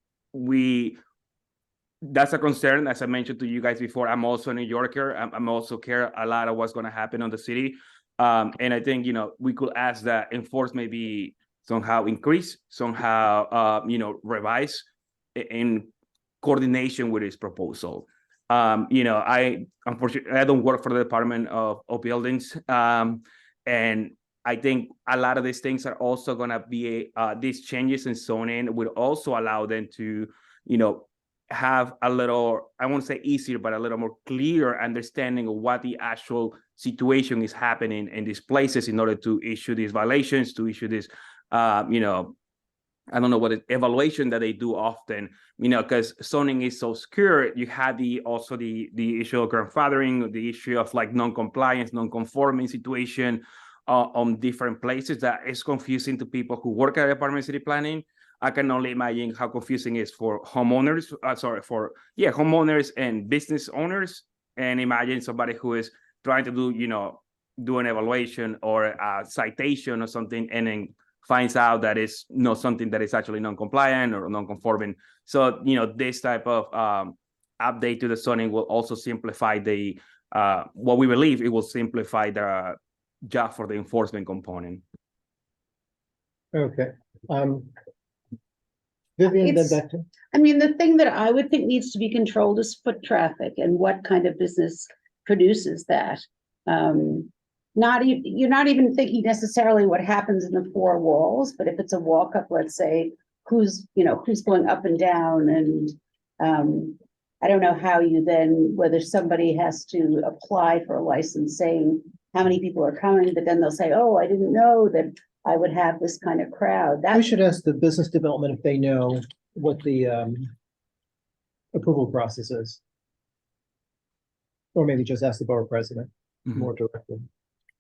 that's a concern, as I mentioned to you guys before. I'm also a New Yorker. I'm also care a lot of what's going to happen on the city. And I think, you know, we could ask that enforcement be somehow increase, somehow, you know, revise in coordination with this proposal. You know, unfortunately, I don't work for the Department of Buildings. And I think a lot of these things are also going to be, these changes in zoning will also allow them to, you know, have a little, I won't say easier, but a little more clear understanding of what the actual situation is happening in these places in order to issue these violations, to issue this, you know, I don't know what evaluation that they do often, you know, because zoning is so secure. You had also the issue of grandfathering, the issue of like non-compliance, non-conforming situation on different places that is confusing to people who work at the Department of City Planning. I can only imagine how confusing it is for homeowners, homeowners and business owners. And imagine somebody who is trying to do, you know, do an evaluation or a citation or something, and then finds out that it's not something that is actually non-compliant or non-conforming. So, you know, this type of update to the zoning will also simplify the, what we believe it will simplify the job for the enforcement component. Okay. Vivian, then It's- back to. I mean, the thing that I would think needs to be controlled is foot traffic and what kind of business produces that. You're not even thinking necessarily what happens in the four walls, but if it's a walk up, let's say, who's going up and down, and I don't know how you then, whether somebody has to apply for a license saying how many people are coming, but then they'll say, oh, I didn't know that I would have this kind of crowd. We should ask the business development if they know what the approval process is. Or maybe just ask the borough president more directly.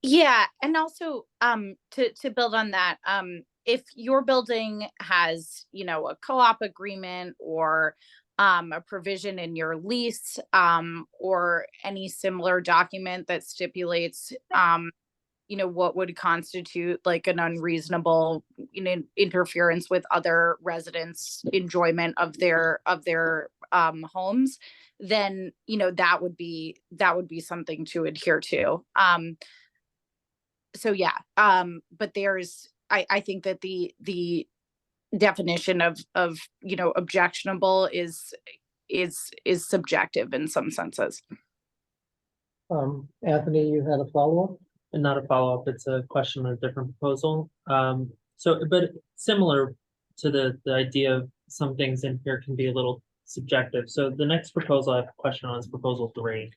Yeah, and also to build on that, if your building has, you know, a co-op agreement or a provision in your lease or any similar document that stipulates you know, what would constitute like an unreasonable, you know, interference with other residents' enjoyment of their homes, then, you know, that would be something to adhere to. So yeah, but there's, I think that the definition of, you know, objectionable is subjective in some senses. Anthony, you had a follow-up? And not a follow-up, it's a question on a different proposal. But similar to the idea of some things in here can be a little subjective. So the next proposal I have a question on is proposal 3.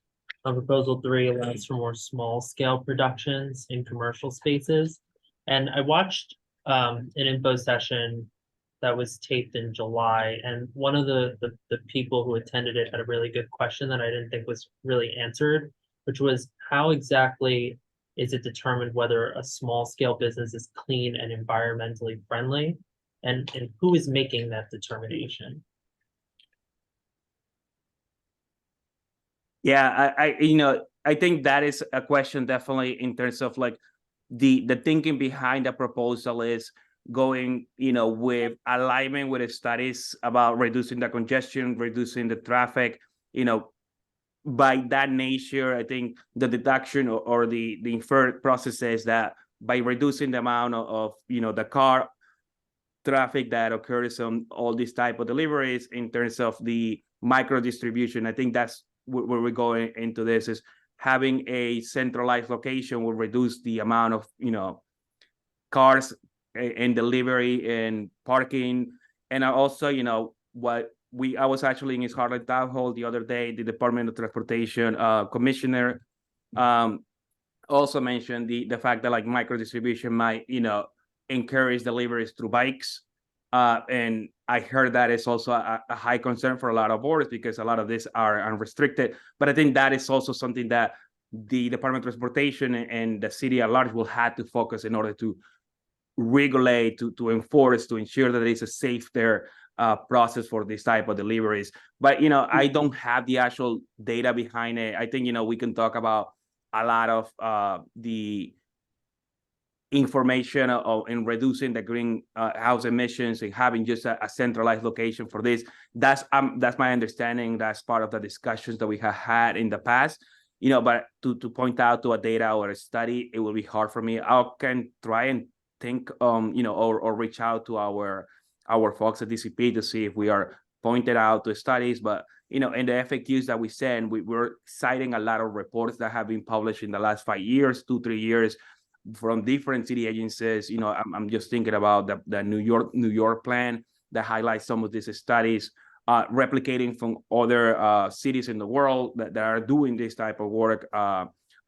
Proposal 3 allows for more small scale productions in commercial spaces. And I watched an info session that was taped in July, and one of the people who attended it had a really good question that I didn't think was really answered, which was how exactly is it determined whether a small scale business is clean and environmentally friendly, and who is making that determination? Yeah, I think that is a question definitely in terms of like the thinking behind the proposal is going, you know, with alignment with the studies about reducing the congestion, reducing the traffic, you know. By that nature, I think the deduction or the inferred process is that by reducing the amount of you know, the car traffic that occurs on all these type of deliveries in terms of the micro distribution, I think that's where we're going into this, is having a centralized location will reduce the amount of, you know, cars and delivery and parking. And also, you know, I was actually in his Harlem Town Hall the other day. The Department of Transportation commissioner also mentioned the fact that like micro distribution might, you know, encourage deliveries through bikes. And I heard that is also a high concern for a lot of boards because a lot of these are unrestricted. But I think that is also something that the Department of Transportation and the city at large will have to focus in order to regulate, to enforce, to ensure that there is a safer process for this type of deliveries. But, I don't have the actual data behind it. I think, we can talk about a lot of the information in reducing the greenhouse emissions and having just a centralized location for this. That's my understanding. That's part of the discussions that we have had in the past. But to point out to a data or a study, it will be hard for me. I can try and think, or reach out to our folks at DCP to see if we are pointed out to studies. But, in the FAQs that we send, we're citing a lot of reports that have been published in the last 5 years, 2-3 years, from different city agencies. I'm just thinking about the New York plan that highlights some of these studies, replicating from other cities in the world that are doing this type of work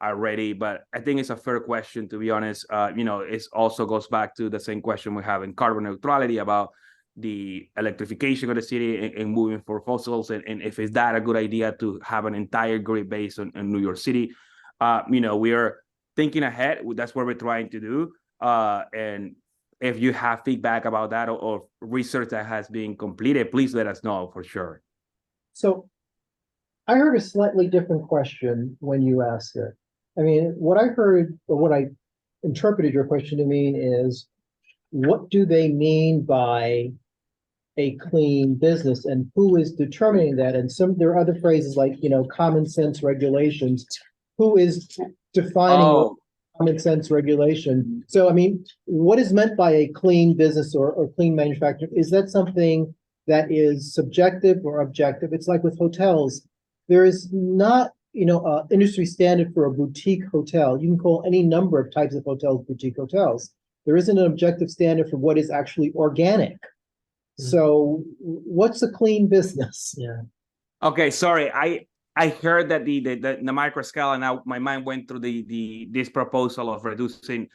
already. But I think it's a fair question, to be honest. It also goes back to the same question we have in carbon neutrality about the electrification of the city and moving for fossils, and if it's that a good idea to have an entire grid based on New York City. We are thinking ahead. That's what we're trying to do. And if you have feedback about that or research that has been completed, please let us know for sure. So I heard a slightly different question when you asked it. I mean, what I heard, or what I interpreted your question to mean is, what do they mean by a clean business, and who is determining that? And there are other phrases like, common sense regulations. Who is defining common sense regulation? So, I mean, what is meant by a clean business or clean manufacturing? Is that something that is subjective or objective? It's like with hotels. There is not, an industry standard for a boutique hotel. You can call any number of types of hotels boutique hotels. There isn't an objective standard for what is actually organic. So what's a clean business? Yeah. Okay, sorry. I heard that the micro scale, and now my mind went through this proposal of reducing.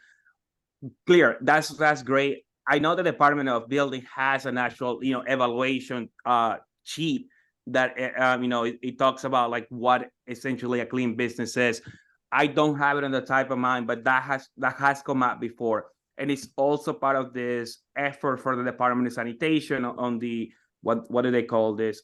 Clear, that's great. I know the Department of Building has an actual evaluation sheet that it talks about like what essentially a clean business is. I don't have it on the top of mind, but that has come up before. And it's also part of this effort for the Department of Sanitation on the, what do they call this?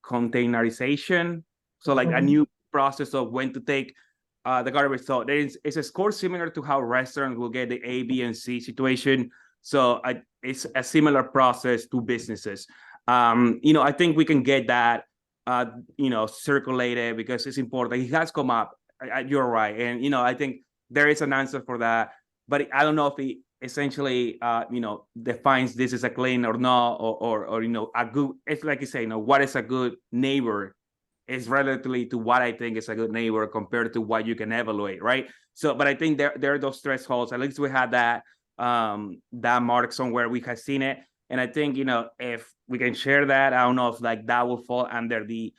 Containerization. So like a new process of when to take the garbage. So it's a score similar to how restaurants will get the A, B, and C situation. So it's a similar process to businesses. I think we can get that, circulated because it's important. It has come up. You're right. And, I think there is an answer for that. But I don't know if it essentially, defines this as a clean or not, or a good. It's like you say, what is a good neighbor is relatively to what I think is a good neighbor compared to what you can evaluate, right? So, but I think there are those thresholds. At least we had that mark somewhere. We have seen it, and I think if we can share that, I don't know if like that will fall under the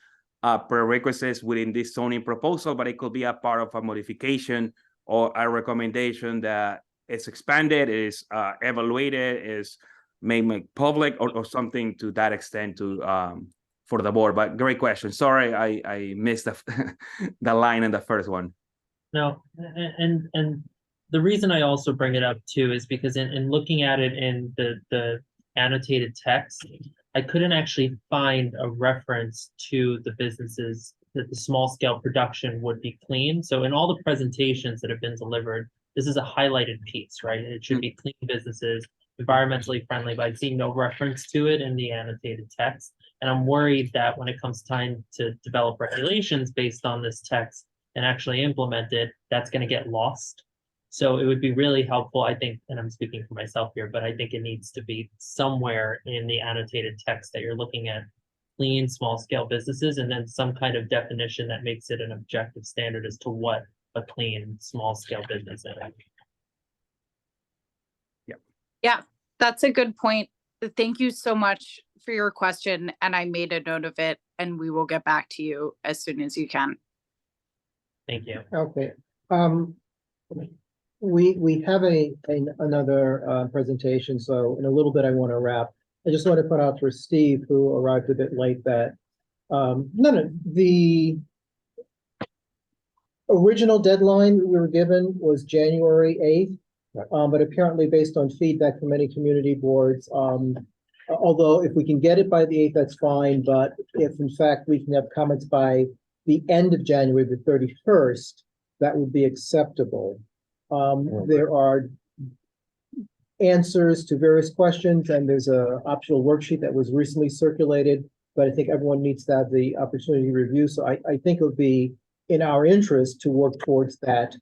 prerequisites within this zoning proposal, but it could be a part of a modification or a recommendation that is expanded, is evaluated, is made public, or something to that extent to for the board. But great question. Sorry, I missed the line in the first one. No, and the reason I also bring it up too is because in looking at it in the annotated text, I couldn't actually find a reference to the businesses that the small scale production would be clean. So in all the presentations that have been delivered, this is a highlighted piece, right? It should be clean businesses, environmentally friendly, but I see no reference to it in the annotated text. And I'm worried that when it comes time to develop regulations based on this text and actually implement it, that's going to get lost. So it would be really helpful, I think, and I'm speaking for myself here, but I think it needs to be somewhere in the annotated text that you're looking at clean small scale businesses, and then some kind of definition that makes it an objective standard as to what a clean small scale business is. Yeah, that's a good point. Thank you so much for your question, and I made a note of it, and we will get back to you as soon as you can. Thank you. Okay. we have another presentation, so in a little bit I want to wrap. I just want to put out for Steve, who arrived a bit late, that the original deadline we were given was January 8th. But apparently based on feedback from many community boards, although if we can get it by the 8th, that's fine, but if in fact we can have comments by the end of January, the 31st, that would be acceptable. There are answers to various questions, and there's a optional worksheet that was recently circulated, but I think everyone needs to have the opportunity to review. So I think it would be in our interest to work towards that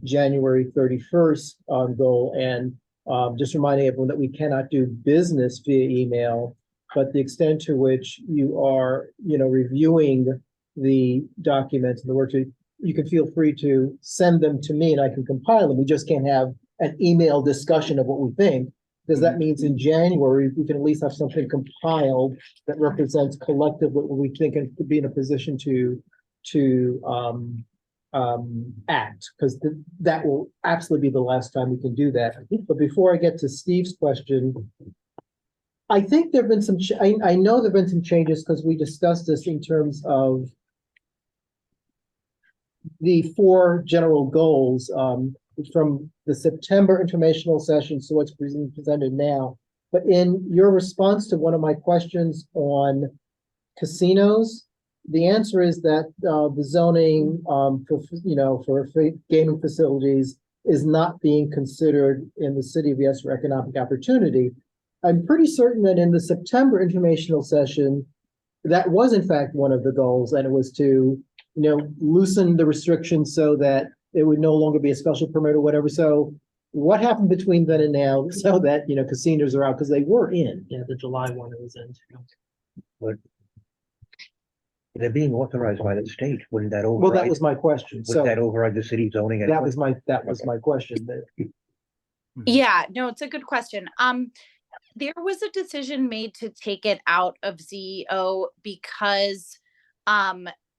January 31st goal. And just reminding everyone that we cannot do business via email, but the extent to which you are, reviewing the documents and the worksheet, you can feel free to send them to me and I can compile them. We just can't have an email discussion of what we think, because that means in January, we can at least have something compiled that represents collectively what we think and could be in a position to act, because that will absolutely be the last time we can do that. But before I get to Steve's question, I think there've been some, I know there've been some changes, because we discussed this in terms of the 4 general goals from the September informational session, so what's being presented now. But in your response to one of my questions on casinos, the answer is that the zoning for gaming facilities is not being considered in the City of Yes for Economic Opportunity. I'm pretty certain that in the September informational session, that was in fact one of the goals, and it was to loosen the restrictions so that it would no longer be a special permit or whatever. So what happened between then and now so that, casinos are out, because they were in? Yeah, the July one it was in. But they're being authorized by the state. Wouldn't that override? Well, that was my question. Wouldn't So that override the city zoning? that was my question. Yeah, no, it's a good question. There was a decision made to take it out of ZEO because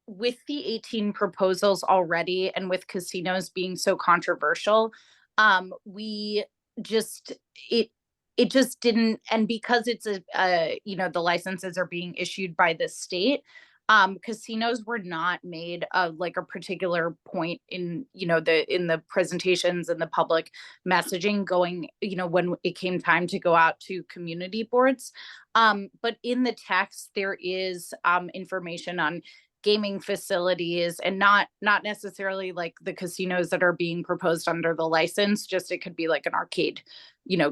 with the 18 proposals already and with casinos being so controversial, we just it just didn't, and because it's the licenses are being issued by the state, casinos were not made like a particular point in the presentations and the public messaging going, when it came time to go out to community boards. But in the text there is information on gaming facilities, and not necessarily like the casinos that are being proposed under the license, just it could be like an arcade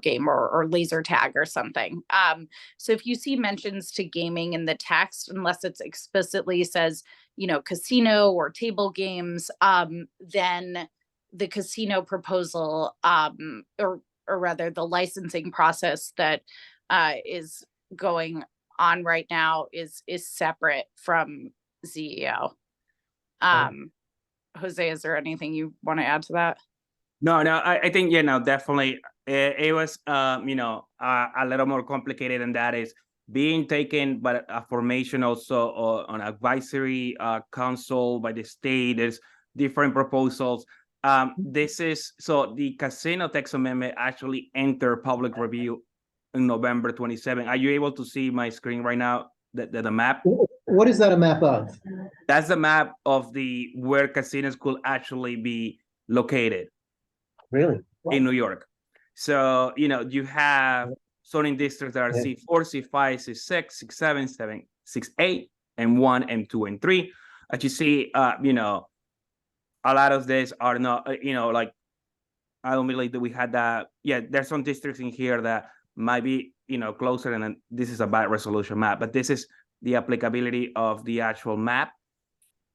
game or laser tag or something. So if you see mentions to gaming in the text, unless it's explicitly says casino or table games, then the casino proposal or rather the licensing process that is going on right now is separate from ZEO. Jose, is there anything you want to add to that? No, I think, definitely. It was, a little more complicated than that. Is being taken by a formation also on advisory council by the state. There's different proposals. This is, so the casino text amendment actually entered public review in November 27. Are you able to see my screen right now? The map? What is that a map of? That's the map of where casinos could actually be located. Really? In New York. So, you have zoning districts that are C4, C5, C6, C7, 7, 6, 8, and 1, and 2, and 3. As you see, a lot of these are not, like, I don't believe that we had that. Yeah, there's some districts in here that might be, closer, and then this is a bad resolution map, but this is the applicability of the actual map.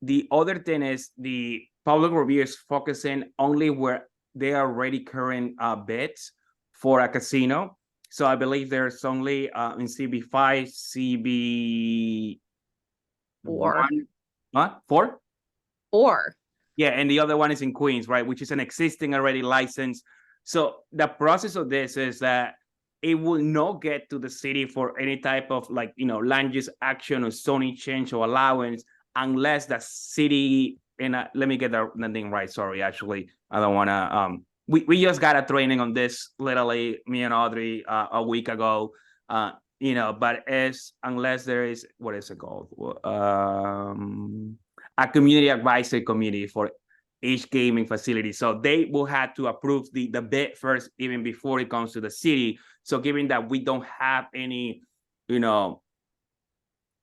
The other thing is the public review is focusing only where they are already current bids for a casino. So I believe there's only in CB5, CB 4. What? 4? 4. Yeah, and the other one is in Queens, right? Which is an existing already license. So the process of this is that it will not get to the city for any type of land use action or zoning change or allowance unless the city, and let me get the thing right. Sorry, actually, I don't want to we just got a training on this literally, me and Audrey, a week ago. You know, but unless there is, what is it called? A community advisory committee for each gaming facility. So they will have to approve the bid first, even before it comes to the city. So given that we don't have any, you know,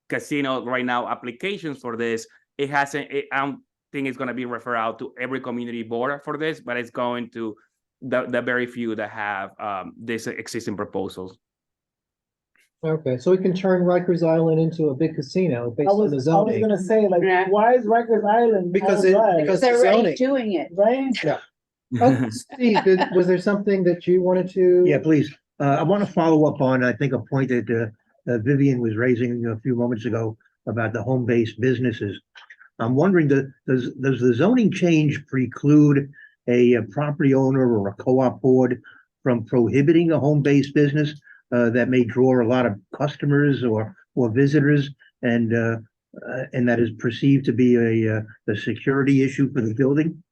casino right now applications for this, it hasn't, I don't think it's going to be referred out to every community board for this, but it's going to the very few that have this existing proposals. Okay, so we can turn Rikers Island into a big casino based I on was, the I was zoning. gonna say, like, Yeah. why is Rikers Island? Because all it- right? because- They're already zoning. doing it. Right? Oh, Steve, was there something that you wanted to? Yeah, please. I want to follow up on, I think, a point that Vivian was raising a few moments ago about the home-based businesses. I'm wondering, does the zoning change preclude a property owner or a co-op board from prohibiting a home-based business that may draw a lot of customers or visitors, and that is perceived to be a security issue for the building?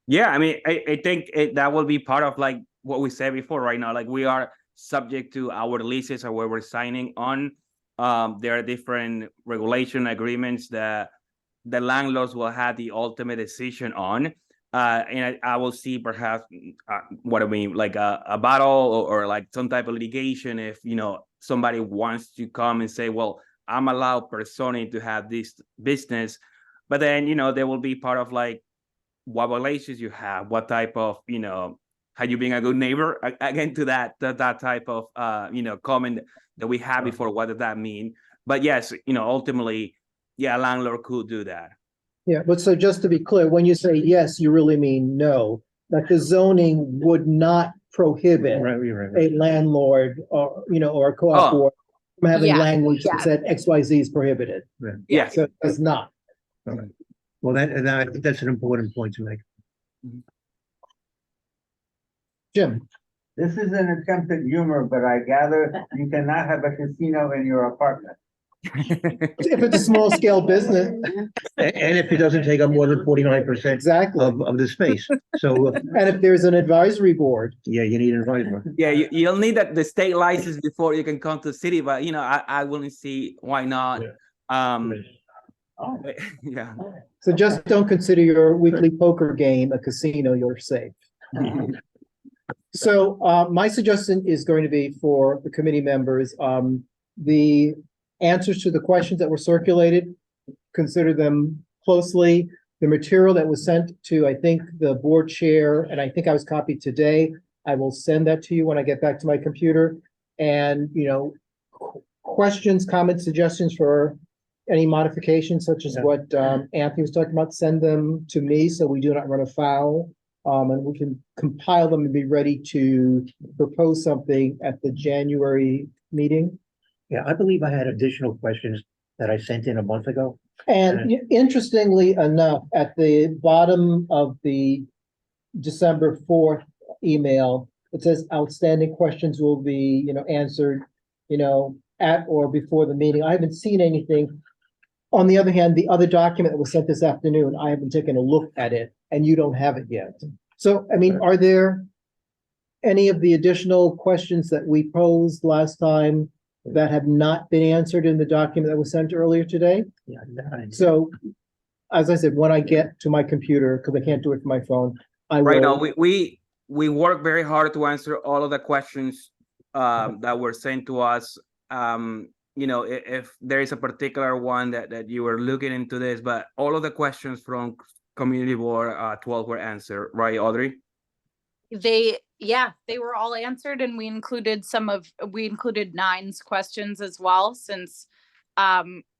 Yeah, I mean, I think that will be part of like what we said before. Right now, like we are subject to our leases or where we're signing on. There are different regulation agreements that the landlords will have the ultimate decision on. And I will see perhaps what I mean, like a battle or like some type of litigation if, you know, somebody wants to come and say, well, I'm allowed personally to have this business. But then, you know, there will be part of like what relations you have, what type of, you know, have you been a good neighbor? Again, to that type of, you know, comment that we had before, what does that mean? But yes, you know, ultimately, yeah, a landlord could do that. Yeah, but so just to be clear, when you say yes, you really mean no, that the zoning would not prohibit a landlord or, you know, or a co-op Oh. board from having Yeah, language yeah. that said XYZ is prohibited. Yes. So it does not. All right. Well, that I think that's an important point to make. Jim, This is an attempt at humor, but I gather you cannot have a casino in your apartment. if it's a small scale business, And if it doesn't take up more than 49% exactly. of the space. So, And if there's an advisory board, yeah, you need an advisor. Yeah, you'll need the state license before you can come to the city, but you know, I wouldn't see why not. Yeah. so just don't consider your weekly poker game a casino, you're safe. So my suggestion is going to be for the committee members, the answers to the questions that were circulated, consider them closely. The material that was sent to, I think, the board chair, and I think I was copied today, I will send that to you when I get back to my computer. And, you know, questions, comments, suggestions for any modifications such as what Anthony was talking about, send them to me so we do not run afoul. And we can compile them and be ready to propose something at the January meeting. Yeah, I believe I had additional questions that I sent in a month ago. And interestingly enough, at the bottom of the December 4th email, it says outstanding questions will be, you know, answered, you know, at or before the meeting. I haven't seen anything. On the other hand, the other document that was sent this afternoon, I haven't taken a look at it, and you don't have it yet. So, I mean, are there any of the additional questions that we posed last time that have not been answered in the document that was sent earlier today? Yeah, So, as I said, when I get to my computer, because I can't do it from my phone, I will. Right now, we work very hard to answer all of the questions that were sent to us. You know, if there is a particular one that you were looking into this, but all of the questions from Community Board 12 were answered, right, Audrey? They were all answered, and we included Nine's questions as well, since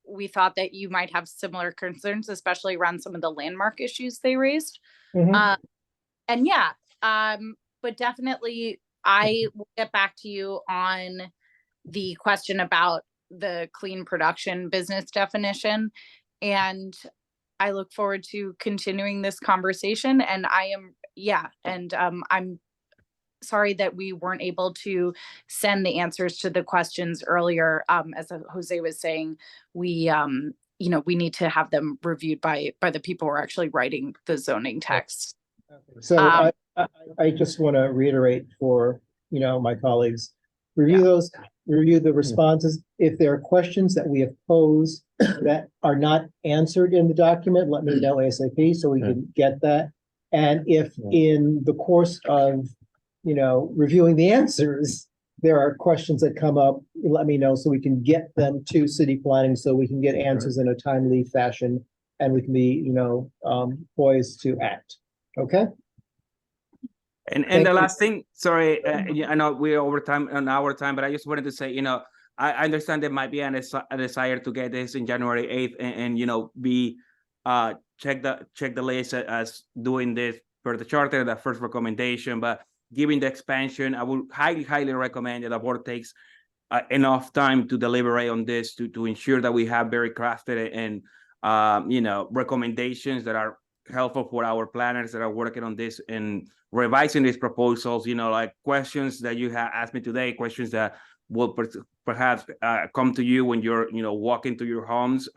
we thought that you might have similar concerns, especially around some of the landmark issues they raised. Mhm. And yeah, but definitely I will get back to you on the question about the clean production business definition. And I look forward to continuing this conversation. And I'm sorry that we weren't able to send the answers to the questions earlier. As Jose was saying, we need to have them reviewed by the people who are actually writing the zoning text. So Um, I just want to reiterate for, my colleagues, review Yeah. those, review the responses. If there are questions that we have posed that are not answered in the document, let me know ASAP so we can get that. And if in the course of, reviewing the answers, there are questions that come up, let me know so we can get them to city planning, so we can get answers in a timely fashion and we can be, poised to act. Okay? And Thank the you. last thing, sorry, yeah, I know we're over time on our time, but I just wanted to say, I understand there might be a desire to get this in January 8th and be check the list as doing this for the charter, the first recommendation. But given the expansion, I would highly recommend that the board takes enough time to deliberate on this to ensure that we have very crafted and recommendations that are helpful for our planners that are working on this and revising these proposals, like questions that you have asked me today, questions that will perhaps come to you when you're, walking to your homes,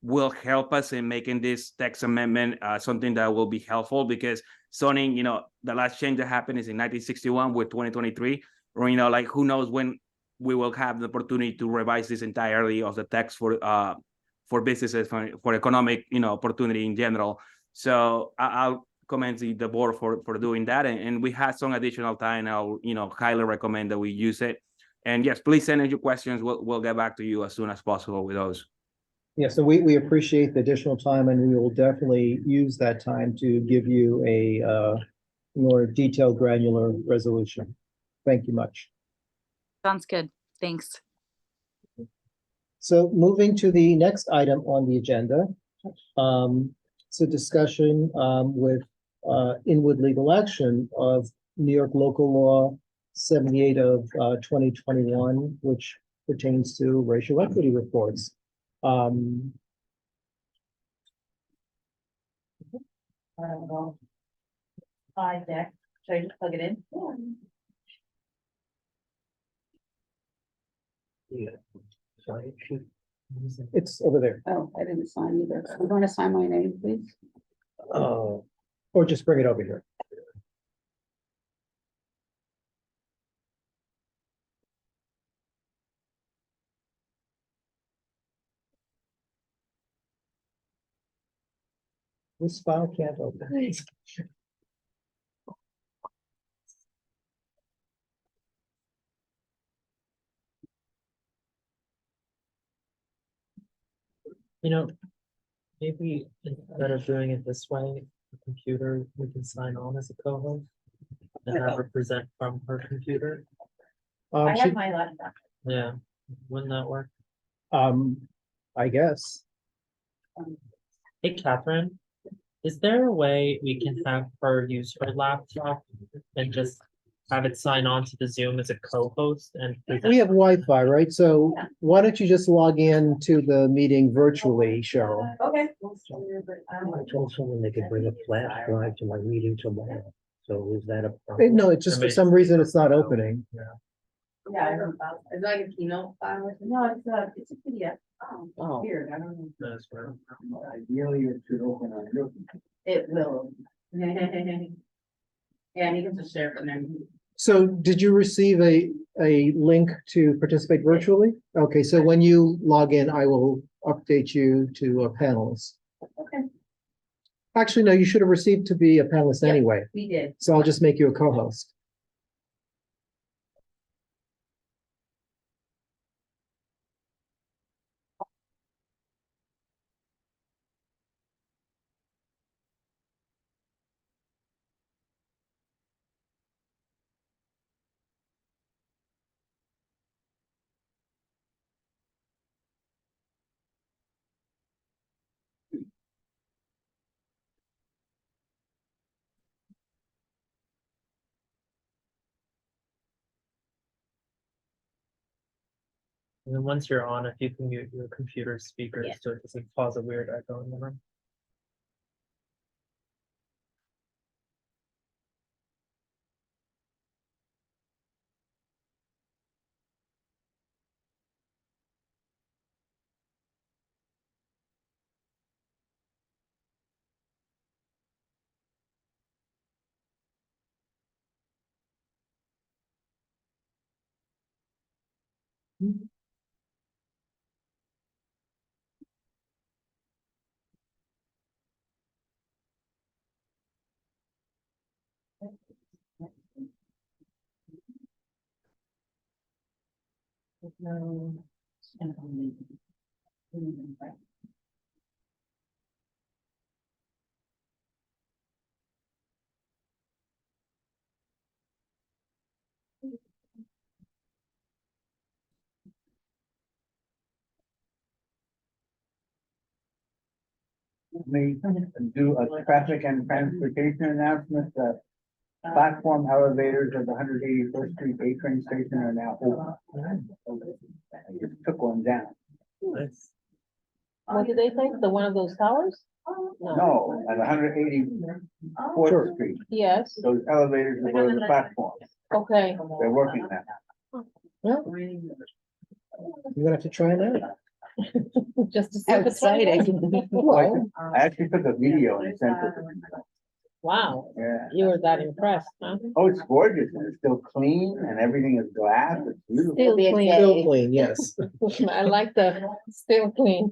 will help us in making this text amendment something that will be helpful, because zoning, the last change that happened is in 1961 with 2023, or, like who knows when we will have the opportunity to revise this entirely of the text for businesses, for economic, opportunity in general. So I'll commend the board for doing that. And we had some additional time. I'll, highly recommend that we use it. And yes, please send in your questions. We'll get back to you as soon as possible with those. Yeah, so we appreciate the additional time and we will definitely use that time to give you a more detailed, granular resolution. Thank you much. Sounds good. Thanks. So moving to the next item on the agenda, it's a discussion with Inwood Legal Action of New York Local Law 78 of 2021, which pertains to racial equity reports. Hi, Jack. Should I just plug it in? Yeah. Sorry, it's over there. Oh, I didn't sign either. You want to sign my name, please? Or just bring it over here. This file can't open. Maybe instead of doing it this way, the computer, we can sign on as a co-host and have her present from her computer. I She- have my laptop. Yeah, wouldn't that work? I guess. Hey, Catherine, is there a way we can have her use her laptop and just have it sign on to the Zoom as a co-host and We present? have Wi-Fi, right? So why don't you just log in to the meeting virtually, Cheryl? Okay. I told someone they could bring a flash drive to my meeting tomorrow. So is that a Eh, problem? No, it's just for some reason it's not opening. Yeah, I don't know. Is that like a keynote file? No, it's a PDF. Oh. Weird, I don't know. That's where- Ideally, it should open on your. It will. Yeah, you can just share it from there. So did you receive a link to participate virtually? Okay, so when you log in, I will update you to a panelist. Okay, Actually, no, you should have received to be a panelist Yeah. anyway. we did. So I'll just make you a co-host. And then once you're on, if you can mute your computer speakers Yeah. so it doesn't cause a weird echo in the room. May do a traffic and transportation announcement. The platform elevators of the 181st Street A train station are now open. I just took one down. Nice. What did they think? The one of those towers? No, at 184th Sure. Street. Yes, Those elevators are where the platforms. okay. They're working now. Well, you're gonna have to try it out. Just to see How if it's running. exciting. Well, I actually took a video and sent it. Wow, Yeah. you were that impressed, huh? Oh, it's gorgeous and it's still clean and everything is glass. It's beautiful. Still Be a clean. day. still clean, yes. I like the still clean.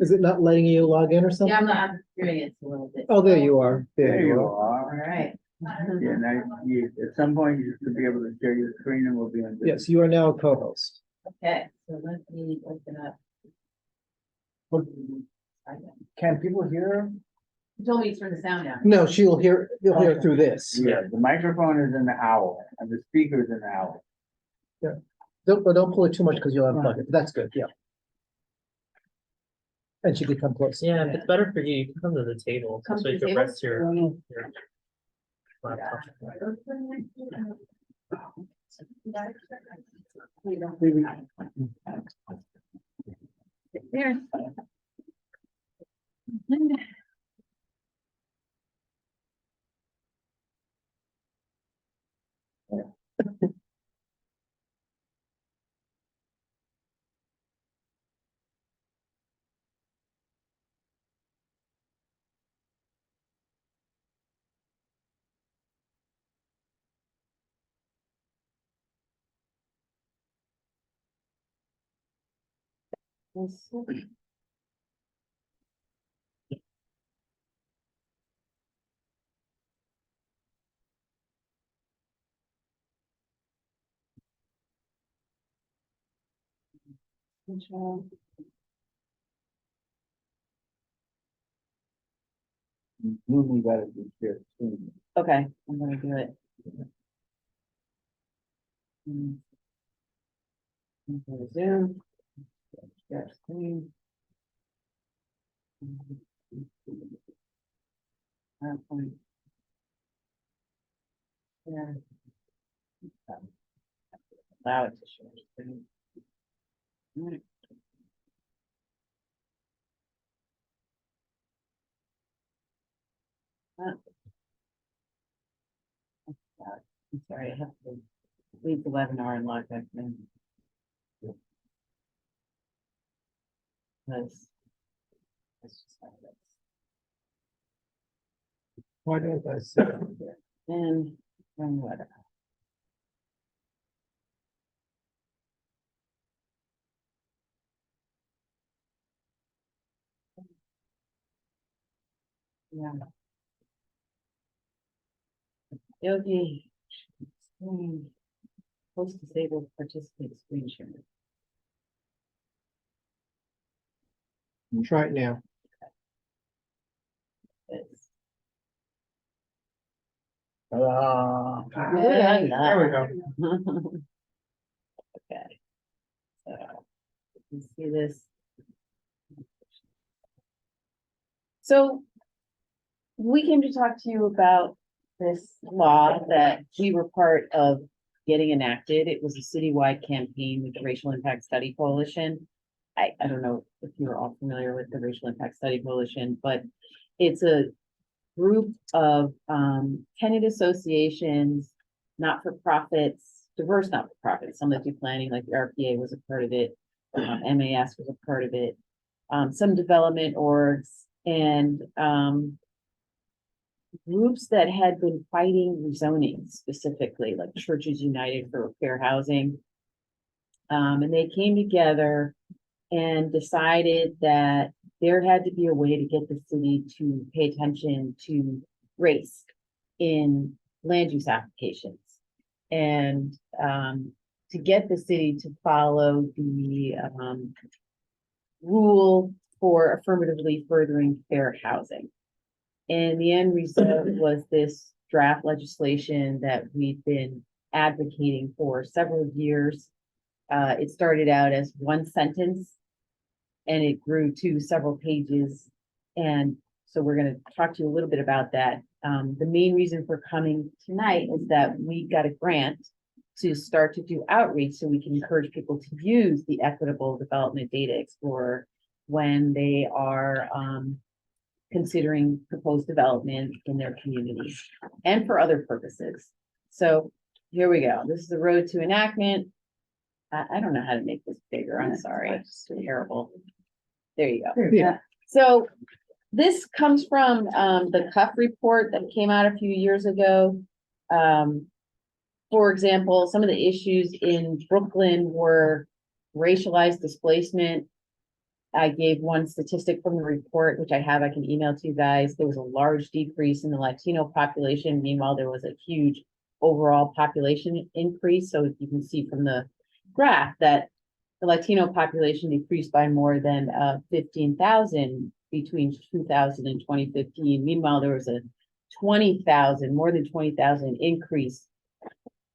Is it not letting you log in or something? I'm curious a little bit. Oh, there you are. There you All are. right. Yeah, now at some point you should be able to share your screen and we'll be on. Yes, you are now a co-host. Okay, so let me open up. Can people hear? You told me to turn the sound down. No, you'll hear it through this. Yeah, the microphone is in the owl and the speaker is in the owl. Don't pull it too much because you'll unplug it. That's good, yeah. And she could come close. Yeah, if it's better for you, you can come to the table, Come so to you the can table? rest your laptop. There. Control. Usually gotta be shared screen. Okay, I'm gonna do it. Zoom. Share screen. PowerPoint. Yeah. Allow it to share screen. All right. I'm sorry, I have to leave the webinar and log back in. Because. It's just how it is. Why don't I say? And run webinar. Yeah. Yogi. Screen. Host disabled participant screen sharing. Try it now. It's- There we go. Okay. So, you can see this. So we came to talk to you about this law that we were part of getting enacted. It was a citywide campaign with the Racial Impact Study Coalition. I don't know if you're all familiar with the Racial Impact Study Coalition, but it's a group of tenant associations, not-for-profits, diverse not-for-profits. Some that do planning, like the RPA was a part of it, MAS was a part of it, some development orgs, and groups that had been fighting rezoning specifically, like Churches United for Fair Housing. And they came together and decided that there had to be a way to get the city to pay attention to race in land use applications. And to get the city to follow the rule for affirmatively furthering fair housing. And the end result was this draft legislation that we've been advocating for several years. It started out as one sentence and it grew to several pages. And so we're going to talk to you a little bit about that. The main reason for coming tonight is that we got a grant to start to do outreach so we can encourage people to use the Equitable Development Data Explorer when they are considering proposed development in their communities and for other purposes. So here we go. This is the road to enactment. I don't know how to make this bigger. I'm sorry. It's terrible. There you go. Yeah. So this comes from the Cuff report that came out a few years ago. For example, some of the issues in Brooklyn were racialized displacement. I gave one statistic from the report, which I can email to you guys. There was a large decrease in the Latino population. Meanwhile, there was a huge overall population increase. So you can see from the graph that the Latino population decreased by more than 15,000 between 2000 and 2015. Meanwhile, there was a more than 20,000 increase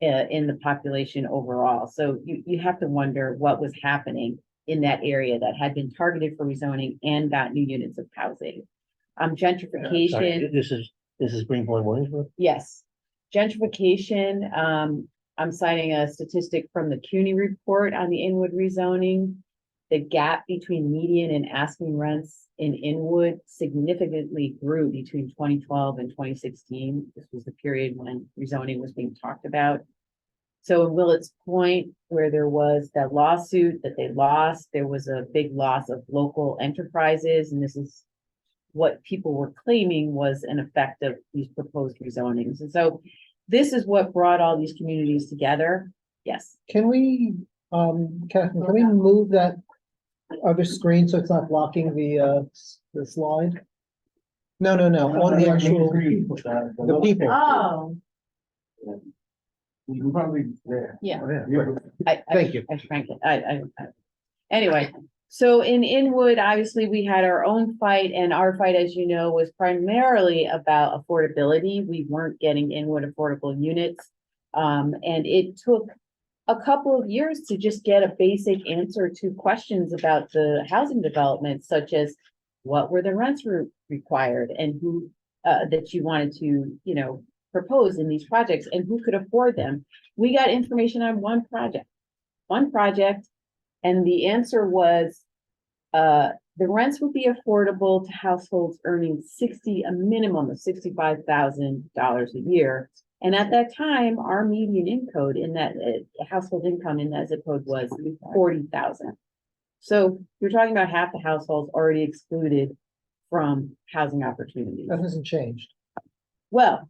in the population overall. So you have to wonder what was happening in that area that had been targeted for rezoning and got new units of housing. Gentrification. Sorry, this is Greenpoint Williamsburg? Yes. Gentrification, I'm citing a statistic from the CUNY report on the Inwood rezoning. The gap between median and asking rents in Inwood significantly grew between 2012 and 2016. This was the period when rezoning was being talked about. So in Willett's Point, where there was that lawsuit that they lost, there was a big loss of local enterprises. And this is what people were claiming was an effect of these proposed rezonings. And so this is what brought all these communities together. Yes. Can we, Catherine, can we move that other screen so it's not blocking the slide? No, on the actual, the people. Oh. You can probably there. Yeah. Oh, yeah. Thank you. I shrank it. Anyway, so in Inwood, obviously we had our own fight, and our fight, as you know, was primarily about affordability. We weren't getting Inwood affordable units. And it took a couple of years to just get a basic answer to questions about the housing development, such as what were the rents required and who that you wanted to, propose in these projects and who could afford them. We got information on one project, and the answer was the rents would be affordable to households earning a minimum of $65,000 a year. And at that time, our median income in that household income in that zip code was 40,000. So you're talking about half the households already excluded from housing opportunities. That hasn't changed. Well,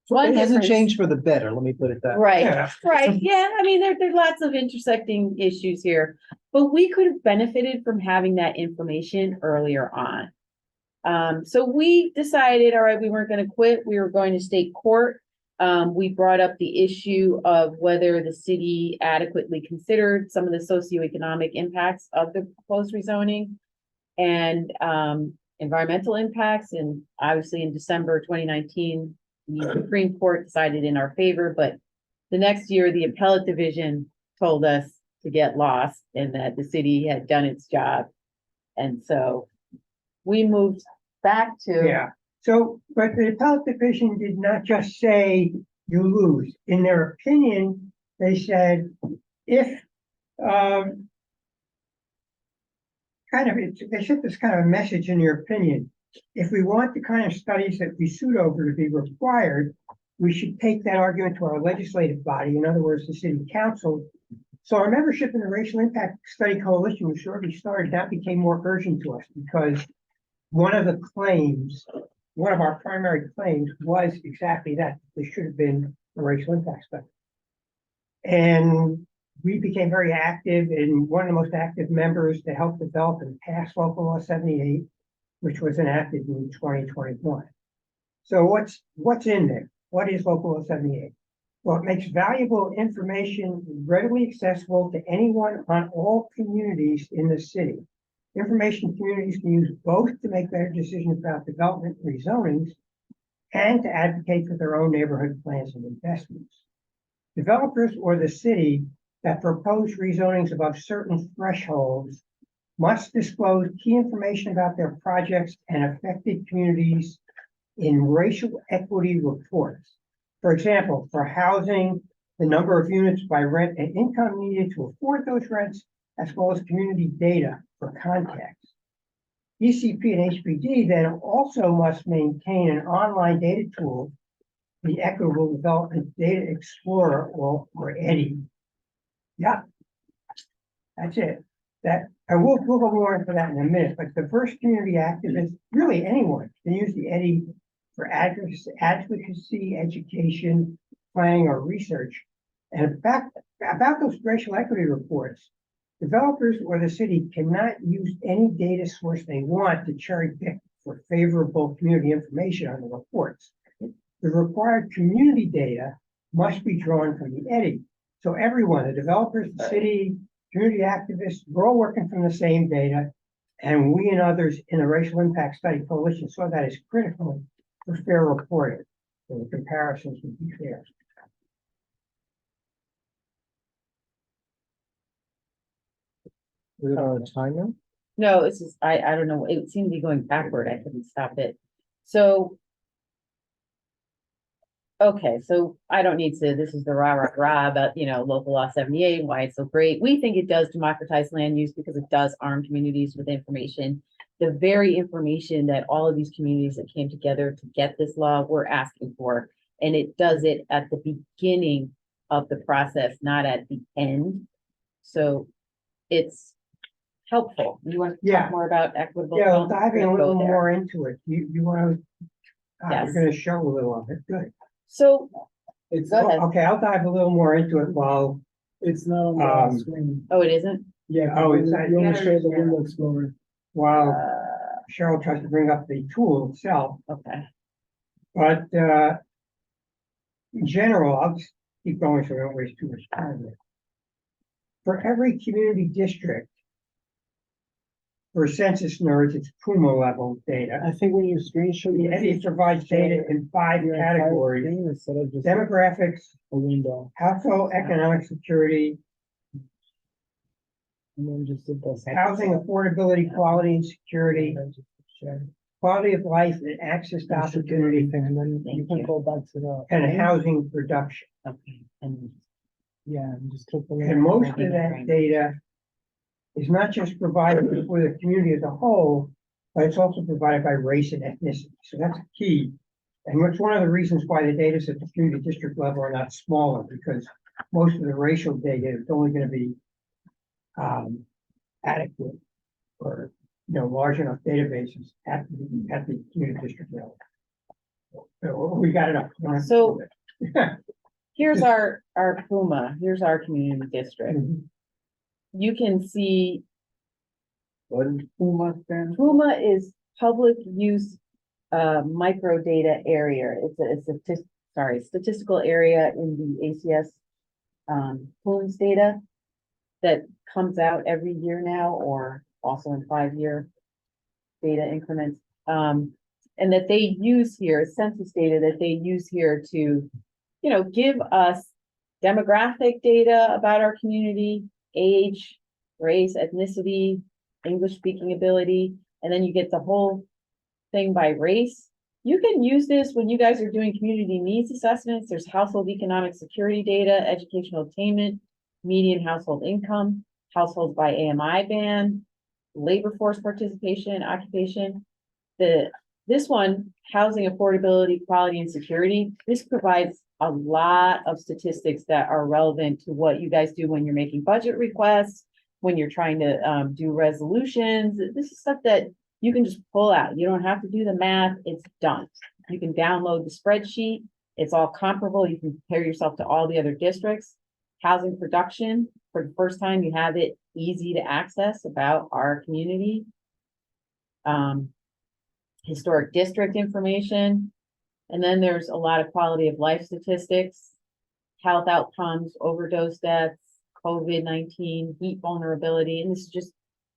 one It hasn't difference- changed for the better, let me put it that way. Right, Yeah. right. Yeah, I mean, there are lots of intersecting issues here, but we could have benefited from having that information earlier on. So we decided, all right, we weren't going to quit. We were going to state court. We brought up the issue of whether the city adequately considered some of the socioeconomic impacts of the proposed rezoning and environmental impacts. And obviously in December 2019, the Supreme Court decided in our favor, but the next year, the appellate division told us to get lost and that the city had done its job. And so we moved back to. Yeah, so, but the appellate division did not just say you lose. In their opinion, they said if, they sent this kind of message in your opinion. If we want the kind of studies that we sued over to be required, we should take that argument to our legislative body, in other words, the city council. So our membership in the Racial Impact Study Coalition was shortly started. That became more urgent to us because one of our primary claims was exactly that. There should have been a racial impact study. And we became very active and one of the most active members to help develop and pass Local Law 78, which was enacted in 2021. So what's in there? What is Local Law 78? Well, it makes valuable information readily accessible to anyone on all communities in the city. Information communities can use both to make better decisions about development and rezonings and to advocate for their own neighborhood plans and investments. Developers or the city that propose rezonings above certain thresholds must disclose key information about their projects and affected communities in racial equity reports. For example, for housing, the number of units by rent and income needed to afford those rents, as well as community data for context. DCP and HPD then also must maintain an online data tool, the Equitable Development Data Explorer, or EDDI. Yeah, that's it. And we'll go more into that in a minute, but diverse community activists, really anyone, can use the EDDI for advocacy, education, planning, or research. And about those racial equity reports, developers or the city cannot use any data source they want to cherry pick for favorable community information on the reports. The required community data must be drawn from the EDDI. So everyone, the developers, the city, community activists, we're all working from the same data. And we and others in the Racial Impact Study Coalition saw that as critical for fair reporting. So the comparisons would be fair. Is it on a timer? No, it's just, I don't know, it seemed to be going backward, I couldn't stop it. So. Okay, so I don't need to, this is the rah about, local law 78, why it's so great. We think it does democratize land use because it does arm communities with information. The very information that all of these communities that came together to get this law were asking for. And it does it at the beginning of the process, not at the end. So it's helpful. You want to talk more about equitable? Yeah, health? diving a We're gonna little go there. more into it. You want to, Yes. you're going to show a little of it. Good. So, It's, go ahead. Okay, I'll dive a little more into it while, it's not on the Um, screen. Oh, it isn't? Yeah, oh, you it's not- you only Yeah, show the yeah. window explorer. while Uh, Cheryl tries to bring up the tool itself. okay. But in general, I'll just keep going so we don't waste too much time here. For every community district, for census nerds, it's Puma level data. I think when you screenshot. The EDDI provides data in 5 your entire categories: screen instead of just demographics, a window, household economic security, and then just hit the second housing tab, affordability, quality and security, and then just share. quality of life and access to You should do opportunity, everything, and then you Thank can you. go back to the. and housing production. Okay. And Yeah, and just click the. And link. most of that data is not just provided for the community as a whole, but it's also provided by race and ethnicity. So that's key. And it's one of the reasons why the data at the community district level are not smaller, because most of the racial data is only going to be adequate or, large enough databases at the community district level. So we got it up. You don't have to So- do it. here's our Puma, here's our community district. You can see What is Puma stand? Puma is public use micro data area. It's a statistical area in the ACS Pools data that comes out every year now, or also in 5-year data increments. And that they use here, census data that they use here to, give us demographic data about our community, age, race, ethnicity, English speaking ability, and then you get the whole thing by race. You can use this when you guys are doing community needs assessments. There's household economic security data, educational attainment, median household income, households by AMI band, labor force participation, occupation. This one, housing affordability, quality and security, this provides a lot of statistics that are relevant to what you guys do when you're making budget requests, when you're trying to do resolutions. This is stuff that you can just pull out. You don't have to do the math. It's done. You can download the spreadsheet. It's all comparable. You can compare yourself to all the other districts. Housing production, for the first time, you have it easy to access about our community. Historic district information. And then there's a lot of quality of life statistics, health outcomes, overdose deaths, COVID-19, heat vulnerability, and this is just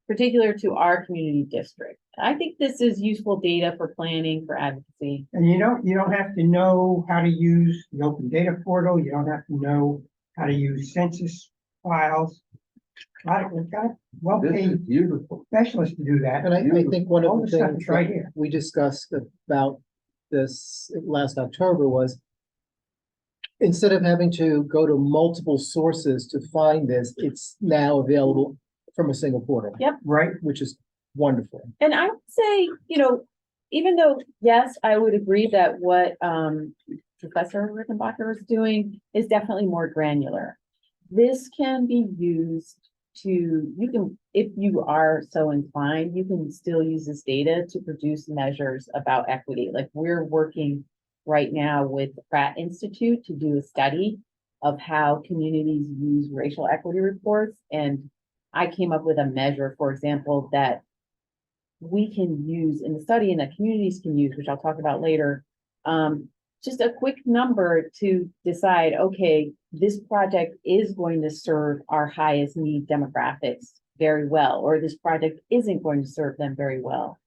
particular to our community district. I think this is useful data for planning, for advocacy. And you don't have to know how to use the open data portal. You don't have to know how to use census files. We've got well-paid specialists to do that. And I think one All of the the stuff things is right that here. we discussed about this last October was instead of having to go to multiple sources to find this, it's now available from a single portal. Yep. Right. Which is wonderful. And I would say, even though, yes, I would agree that what Professor Rickenbacker is doing is definitely more granular. This can be used if you are so inclined, you can still use this data to produce measures about equity. Like we're working right now with the Pratt Institute to do a study of how communities use racial equity reports. And I came up with a measure, for example, that we can use in the study and that communities can use, which I'll talk about later. Just a quick number to decide, okay, this project is going to serve our highest need demographics very well, or this project isn't going to serve them very well.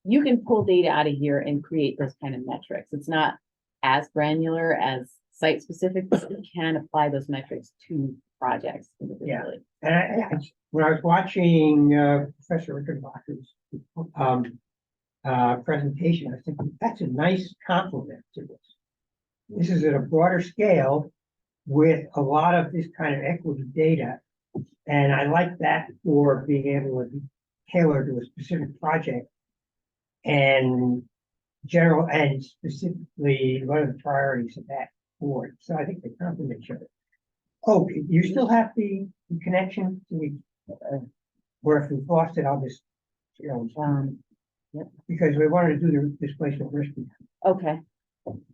You can pull data out of here and create those kind of metrics. It's not as granular as site specific, but you can apply those metrics to projects individually. And when I was watching Professor Rickenbacker's presentation, I think that's a nice complement to this. This is at a broader scale with a lot of this kind of equity data. And I like that for being able to be tailored to a specific project and general and specifically one of the priorities of that board. So I think they complement each other. Oh, you still have the connection to the, or if we've lost it, I'll just, because we wanted to do the displacement risk. Okay.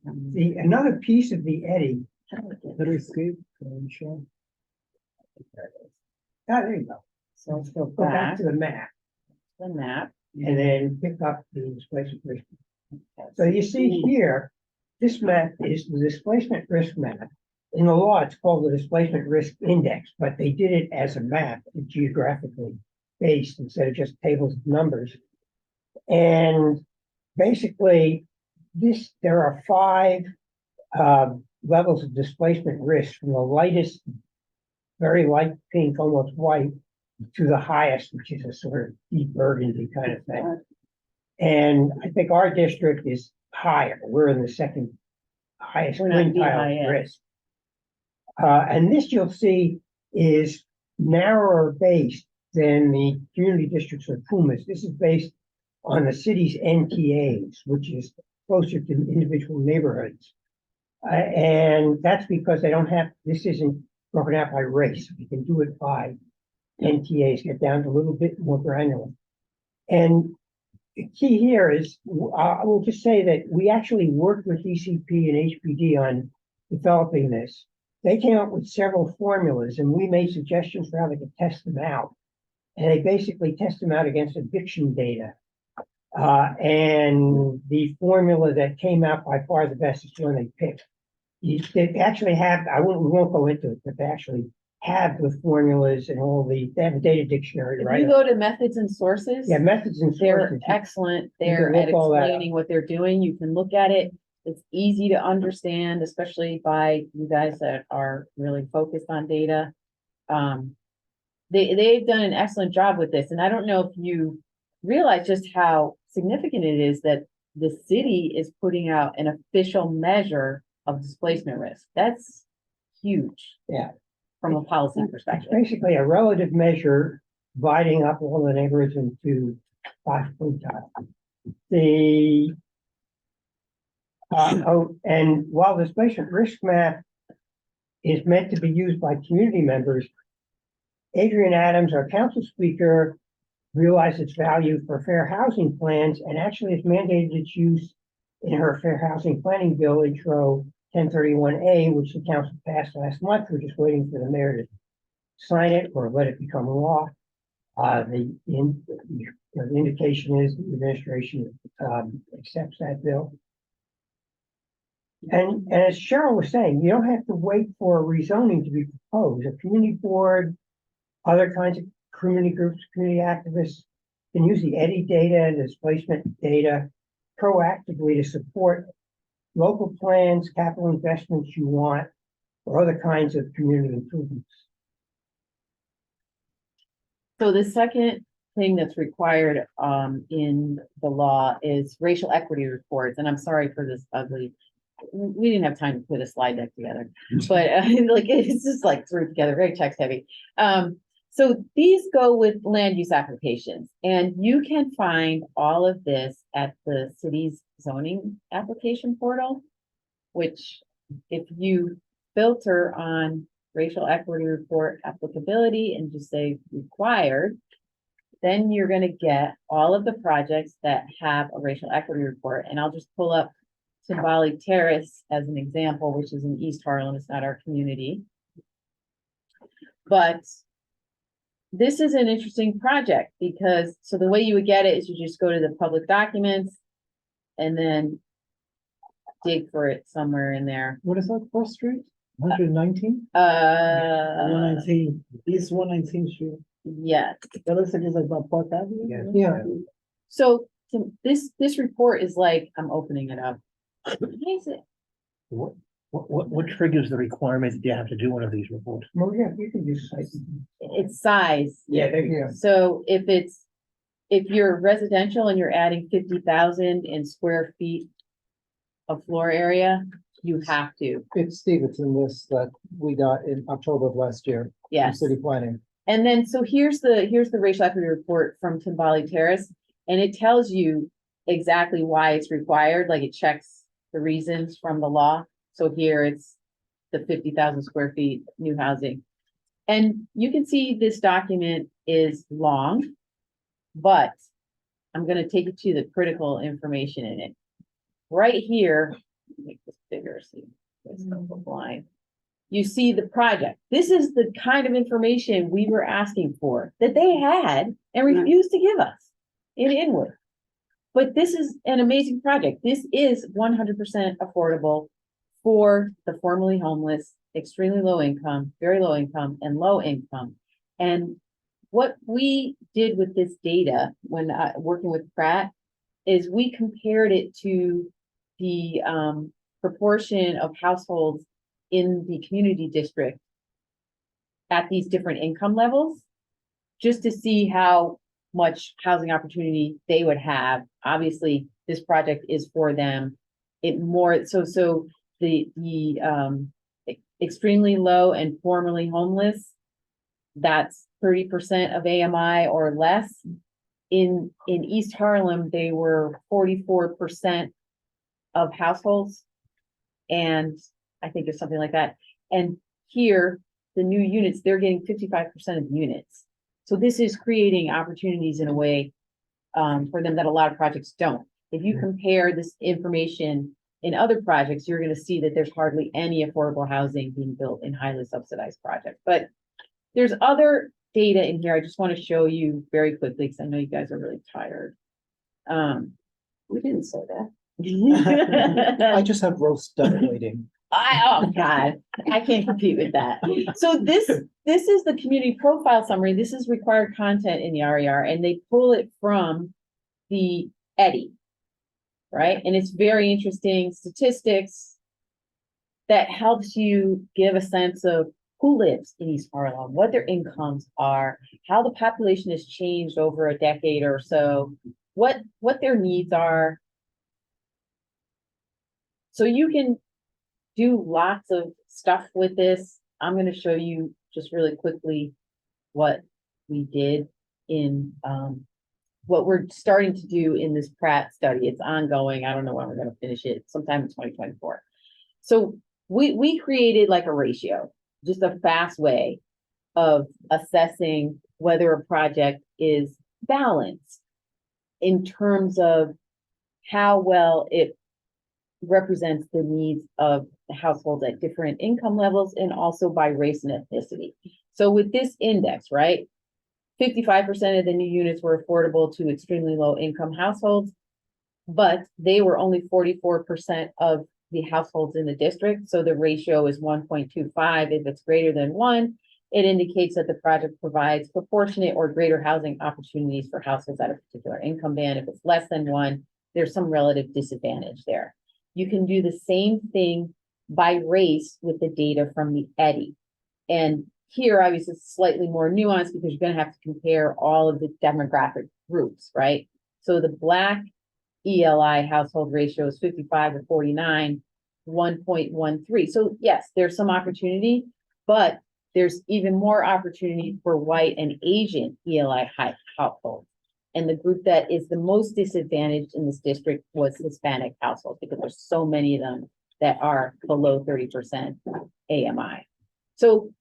Another piece of the eddy. Let us escape. Oh, there you go. So let's go Go back back to the map to the map. and then pick up the displacement risk. So you see here, this map is the displacement risk map. In the law, it's called the displacement risk index, but they did it as a map, geographically based instead of just tables of numbers. And basically, there are 5 levels of displacement risk, from the lightest, very light pink, almost white, to the highest, which is a sort of deep burgundy kind of thing. And I think our district is higher. We're in the second highest We're not the quintile highest. risk. And this you'll see is narrower based than the community districts or PUMAs. This is based on the city's NTAs, which is closer to individual neighborhoods. And that's because they don't have, this isn't broken out by race. We can do it by NTAs, get down to a little bit more granular. And the key here is, I will just say that we actually worked with ECP and HPD on developing this. They came up with several formulas and we made suggestions for how they could test them out. And they basically test them out against eviction data. And the formula that came out by far the best is the one they picked. They actually have, we won't go into it, but they actually have the formulas and they have a data dictionary, If right? you go to methods and sources. Yeah, methods and They're sources. excellent. You can They're look at all that up. explaining what they're doing. You can look at it. It's easy to understand, especially by you guys that are really focused on data. They've done an excellent job with this. And I don't know if you realize just how significant it is that the city is putting out an official measure of displacement risk. That's huge. Yeah. From a policy It's perspective. basically a relative measure dividing up all the neighborhoods into 5 quintiles. And while the displacement risk map is meant to be used by community members, Adrian Adams, our council speaker, realized its value for fair housing plans and actually has mandated its use in her fair housing planning bill, intro 1031A, which the council passed last month. We're just waiting for the mayor to sign it or let it become law. The indication is the administration accepts that bill. And as Cheryl was saying, you don't have to wait for a rezoning to be proposed. A community board, other kinds of community groups, community activists can use the EDI data and displacement data proactively to support local plans, capital investments you want, or other kinds of community improvements. So the second thing that's required in the law is racial equity reports, and I'm sorry for this ugly. We didn't have time to put a slide deck together, but like it's just like threw together, very text heavy. So these go with land use applications, and you can find all of this at the city's zoning application portal, which if you filter on racial equity report applicability and just say required, then you're going to get all of the projects that have a racial equity report. And I'll just pull up Timbali Terrace as an example, which is in East Harlem. It's not our community, but this is an interesting project because, so the way you would get it is you just go to the public documents and then dig for it somewhere in there. What is that, First Street? 119? 119, East 119 Street. Yeah. That looks like it's like about Park Avenue? Yeah. So this report is like, I'm opening it up. What is it? What triggers the requirement that you have to do one of these reports? Well, yeah, you can use sites. It's size. Yeah, there you go. So if you're residential and you're adding 50,000 in square feet of floor area, you have to. It's Steve, it's in this that we got in October of last year. From Yes. City planning. And then, so here's the racial equity report from Timbali Terrace, and it tells you exactly why it's required, like it checks the reasons from the law. So here it's the 50,000 square feet new housing. And you can see this document is long, but I'm gonna take you to the critical information in it. Right here, make this bigger, so it's not blind. You see the project. This is the kind of information we were asking for that they had and refused to give us in Inwood. But this is an amazing project. This is 100% affordable for the formerly homeless, extremely low income, very low income, and low income. And what we did with this data when working with Pratt is we compared it to the proportion of households in the community district at these different income levels, just to see how much housing opportunity they would have. Obviously, this project is for them. So the extremely low and formerly homeless, that's 30% of AMI or less. In East Harlem, they were 44% of households, and I think it's something like that. And here, the new units, they're getting 55% of the units. So this is creating opportunities in a way for them that a lot of projects don't. If you compare this information in other projects, you're going to see that there's hardly any affordable housing being built in highly subsidized projects. But there's other data in here I just want to show you very quickly because I know you guys are really tired. We didn't say that. I just have roast duck waiting. Oh God, I can't compete with that. So this is the community profile summary. This is required content in the RER, and they pull it from the EDI, right? And it's very interesting statistics that helps you give a sense of who lives in East Harlem, what their incomes are, how the population has changed over a decade or so, what their needs are. So you can do lots of stuff with this. I'm going to show you just really quickly what we did in what we're starting to do in this Pratt study. It's ongoing. I don't know when we're going to finish it, sometime in 2024. So we created like a ratio, just a fast way of assessing whether a project is balanced in terms of how well it represents the needs of the households at different income levels and also by race and ethnicity. So with this index, right? 55% of the new units were affordable to extremely low income households, but they were only 44% of the households in the district. So the ratio is 1.25. If it's greater than 1, it indicates that the project provides proportionate or greater housing opportunities for households at a particular income band. If it's less than 1, there's some relative disadvantage there. You can do the same thing by race with the data from the EDI. And here, obviously, it's slightly more nuanced because you're going to have to compare all of the demographic groups, right? So the Black ELI household ratio is 55 to 49, 1.13. So yes, there's some opportunity, but there's even more opportunity for white and Asian ELI households. And the group that is the most disadvantaged in this district was Hispanic households, because there's so many of them that are below 30% AMI. So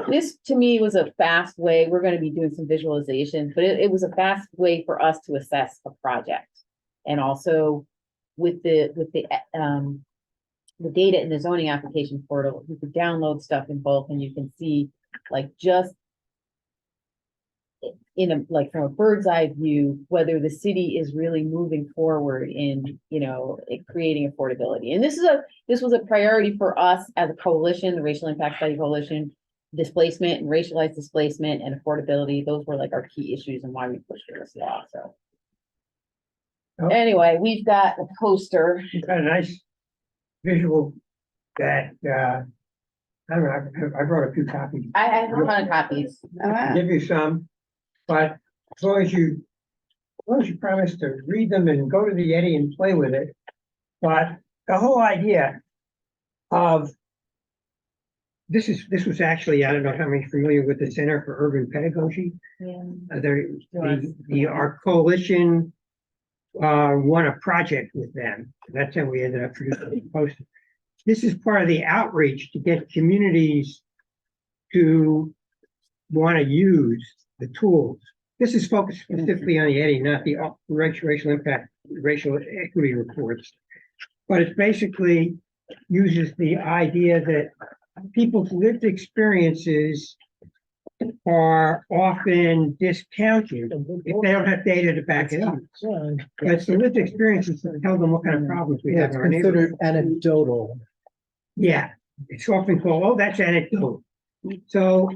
this to me was a fast way. We're going to be doing some visualizations, but it was a fast way for us to assess a project. And also with the data in the zoning application portal, you could download stuff in both, and you can see like just in a like from a bird's eye view whether the city is really moving forward in creating affordability. And this was a priority for us as a coalition, the Racial Impact Study Coalition. Displacement and racialized displacement and affordability, those were like our key issues and why we pushed for this law. So anyway, we've got a poster. You've got a nice visual that, I don't know, I brought a few copies. I have a ton of copies. I'll give you some, but as long as you promise to read them and go to the Eddy and play with it. But the whole idea of this was actually, I don't know how many familiar with the Center for Urban Pedagogy. Yeah. Our coalition won a project with them. That's how we ended up producing the poster. This is part of the outreach to get communities to want to use the tools. This is focused specifically on the Eddy, not the racial impact, racial equity reports. But it basically uses the idea that people's lived experiences are often discounted if they don't have data to back it up. But it's the lived experiences that tell them what kind of problems we have It's in our neighborhood. considered anecdotal. Yeah, it's often called, oh, that's anecdotal. So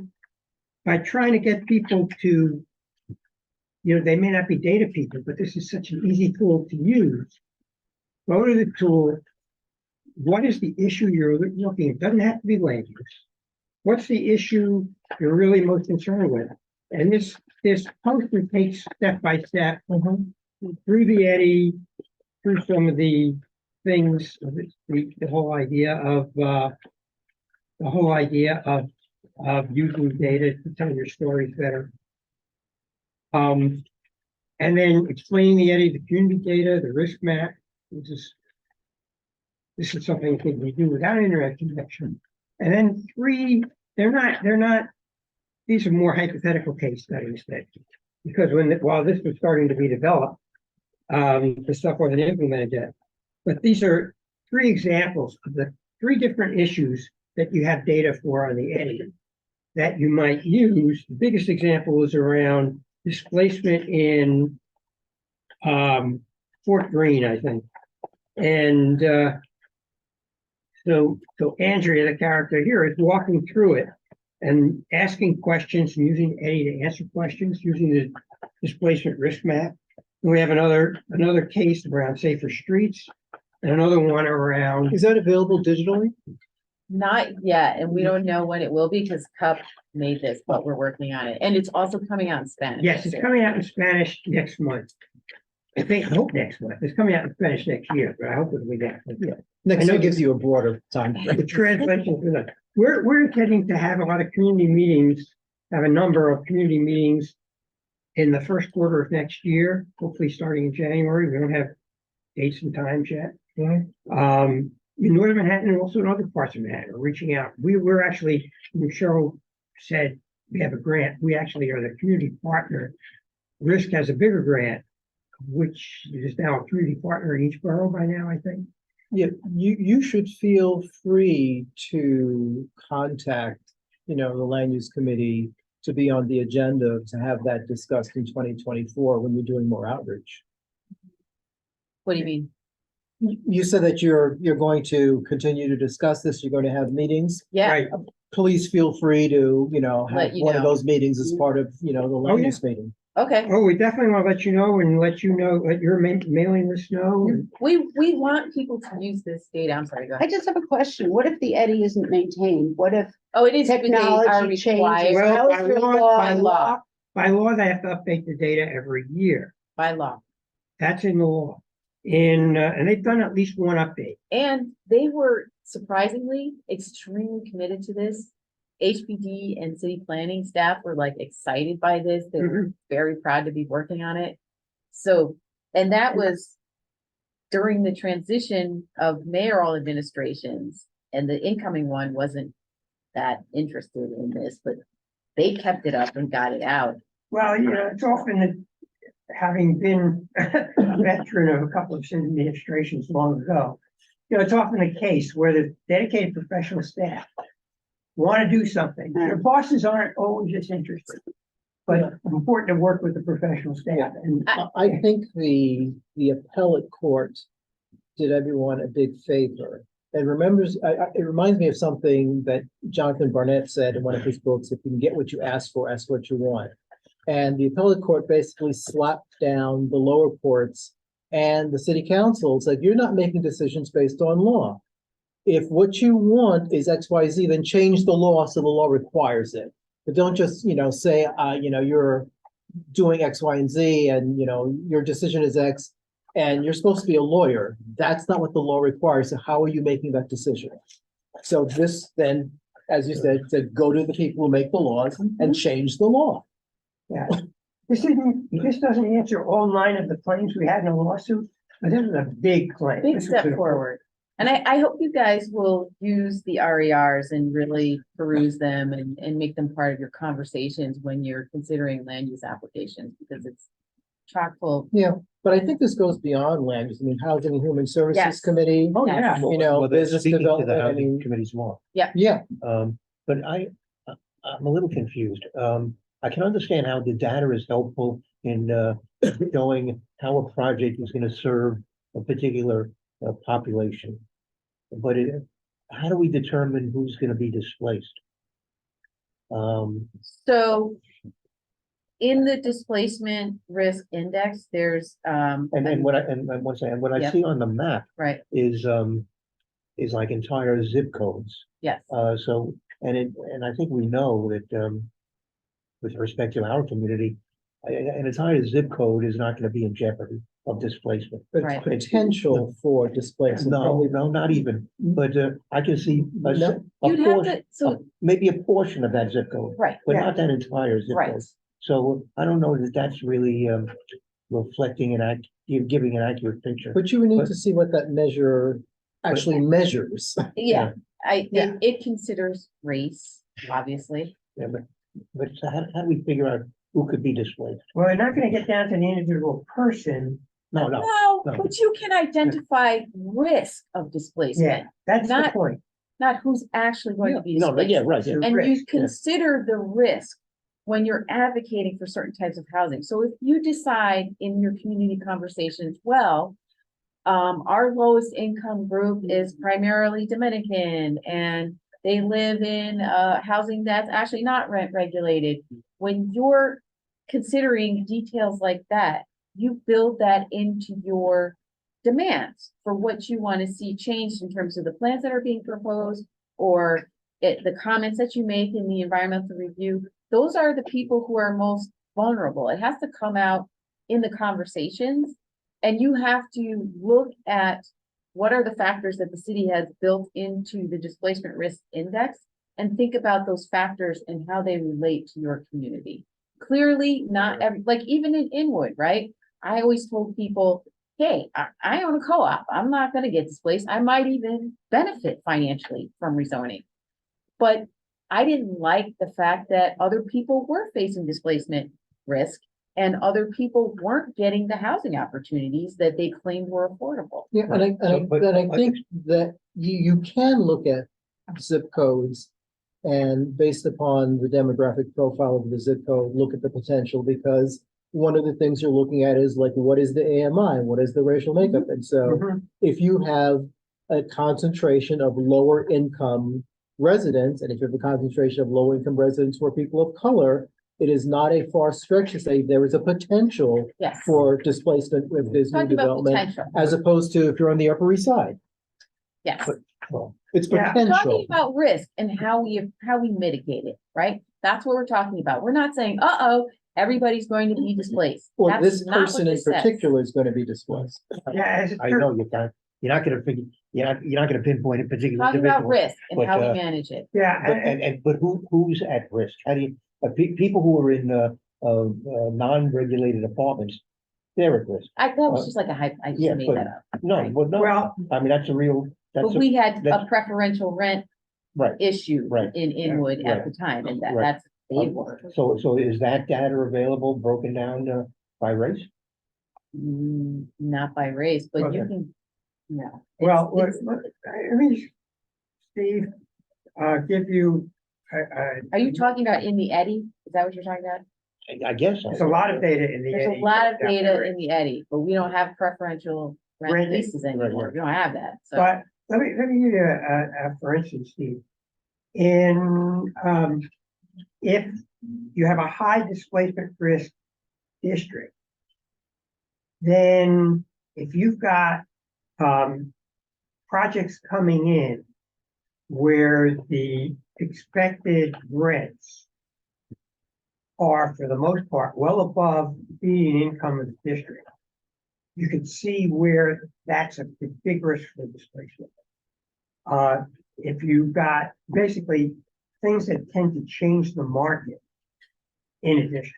by trying to get people to, they may not be data people, but this is such an easy tool to use. Go to the tool. What is the issue you're looking at? It doesn't have to be land use. What's the issue you're really most concerned with? And this poster takes step by step through the Eddy, through some of the things, the whole idea of using data to tell your stories better. And then explaining the Eddy, the community data, the risk map. This is something that we do without internet connection. And then 3, they're not, these are more hypothetical case studies that, because while this was starting to be developed, the stuff wasn't implemented yet. But these are 3 examples of the 3 different issues that you have data for on the Eddy that you might use. The biggest example is around displacement in Fort Greene, I think. And so Andrea, the character here, is walking through it and asking questions and using Eddy to answer questions, using the displacement risk map. And we have another case around safer streets and another one around. Is that available digitally? Not yet, and we don't know when it will be because CUP made this, but we're working on it. And it's also coming out in Spanish. Yes, it's coming out in Spanish next month. I hope next month. It's coming out in Spanish next year, but I hope it'll be next month. Yeah. Next year gives you a broader time frame. The translation for that. We're intending to have a lot of community meetings, have a number of community meetings in the first quarter of next year, hopefully starting in January. We don't have dates and times yet. In Northern Manhattan and also in other parts of Manhattan, we're reaching out. We're actually, Cheryl said we have a grant. We actually are the community partner. Risk has a bigger grant, which is now a community partner in each borough by now, I think. Yeah, you should feel free to contact the land use committee to be on the agenda to have that discussed in 2024 when you're doing more outreach. What do you mean? You said that you're going to continue to discuss this, you're going to have meetings. Yeah, Right. Please feel free to, have Let you one of know. those meetings as part of, the land yeah. use meeting. okay. Oh, we definitely want to let you know and let your mailing list know. and- We want people to use this data. I'm sorry, go I ahead. just have a question. What if the eddy isn't maintained? What if Oh, it is, they are technology changes? required Well, How is by your law, law? by law, by law, they have to update the data every year. by law. That's in the law. And they've done at least one update. And they were surprisingly extremely committed to this. HPD and city planning staff were like excited by this. They were very proud to be working on it. So, and that was during the transition of mayoral administrations, and the incoming one wasn't that interested in this, but they kept it up and got it out. Well, it's often having been a veteran of a couple of city administrations long ago, it's often the case where the dedicated professional staff want to do something. Their bosses aren't always just interested, but it's important to work with the professional staff. And I think the appellate court did everyone a big favor. It reminds me of something that Jonathan Barnett said in one of his books: if you can get what you ask for, ask what you want. And the appellate court basically slapped down the lower courts and the city council, said, you're not making decisions based on law. If what you want is X, Y, Z, then change the law so the law requires it. But don't just, say, you're doing X, Y, and Z, and, your decision is X, and you're supposed to be a lawyer. That's not what the law requires. So how are you making that decision? So this then, as you said, go to the people who make the laws and change the law. yeah, this doesn't answer all 9 of the claims we had in the lawsuit, but this is a big claim. Big This is step a- forward. And I hope you guys will use the RERs and really peruse them and make them part of your conversations when you're considering land use applications, because it's chock full. Yeah, but I think this goes beyond land use. I mean, Housing and Human Services Yes. Committee, Oh, Yes. yeah. business Speaking to the development, I housing mean, committee's more. yeah. But I'm a little confused. I can understand how the data is helpful in showing how a project is going to serve a particular population. But how do we determine who's going to be displaced? So in the displacement risk index, there's, And once again, what I Yep. see on the map right, is like entire zip codes. yes. And I think we know that with respect to our community, an entire zip code is not going to be in jeopardy of displacement. But Right. potential for displacement. No, probably- no, not even. But I can see a You'd have portion, to, so, maybe a portion of that zip code, right, but Yeah. not that entire zip right. code. So I don't know that that's really reflecting giving an accurate picture. But you would need But- to see what that measure actually measures. Yeah, Yeah. it considers race, obviously. Yeah, but so how do we figure out who could be displaced? Well, they're not gonna get down to the individual person. No, no. No, no. but you can identify risk of displacement, Yeah, that's the Not- point. not who's actually going to be No, displaced. yeah, right. Yeah. And you risk, consider the risk when you're advocating for certain types of housing. So if you decide in your community conversations, well, our lowest income group is primarily Dominican and they live in housing that's actually not rent regulated. When you're considering details like that, you build that into your demands for what you want to see changed in terms of the plans that are being proposed or the comments that you make in the environmental review. Those are the people who are most vulnerable. It has to come out in the conversations, and you have to look at what are the factors that the city has built into the displacement risk index and think about those factors and how they relate to your community. Clearly, not every, like even in Inwood, right? I always told people, hey, I own a co-op. I'm not gonna get displaced. I might even benefit financially from rezoning. But I didn't like the fact that other people were facing displacement risk and other people weren't getting the housing opportunities that they claimed were affordable. Yeah, and I think that you can look at zip codes and based upon the demographic profile of the zip code, look at the potential, because one of the things you're looking at is like, what is the AMI? What is the racial makeup? And so Mhm. if you have a concentration of lower income residents, and if you have a concentration of low income residents who are people of color, it is not a far stretch to say there is a potential Yes. for displacement with this new Talking about development, potential. as opposed to if you're on the Upper East Side. Yes. Well, it's Yeah. We're potential. talking about risk and how we mitigate it, right? That's what we're talking about. We're not saying, uh-oh, everybody's going to be displaced. Or That's this not what person in this says. particular is going to be displaced. Yeah, as it I turns- know you're not gonna figure, you're not gonna pinpoint a particular Talking about individual. risk and but, how we uh, manage it. Yeah, But who's at risk? How do you, people who are in, non-regulated apartments, they're at risk. That was just like a hype, I just yeah, made but- that up. No, Right. well, no, well, I mean, that's a real, that's But a, we had a that's- preferential rent right. issue Right. in Inwood at Right. the time, and Right. that's they were. So is that data available, broken down, by race? Not by race, but you Okay. can, no. well, It's- let me, Steve, give you, Are you talking about in the eddy? Is that what you're talking about? I guess so. there's a lot of data in the. There's a NE. lot of data in the eddy, but we don't have preferential rent Rent. leases anymore. We don't have that, so. But let me give you for instance, Steve. In, if you have a high displacement risk district, then if you've got, projects coming in where the expected rents are, for the most part, well above median income of the district, you can see where that's a big risk for displacement. If you've got basically things that tend to change the market in a district.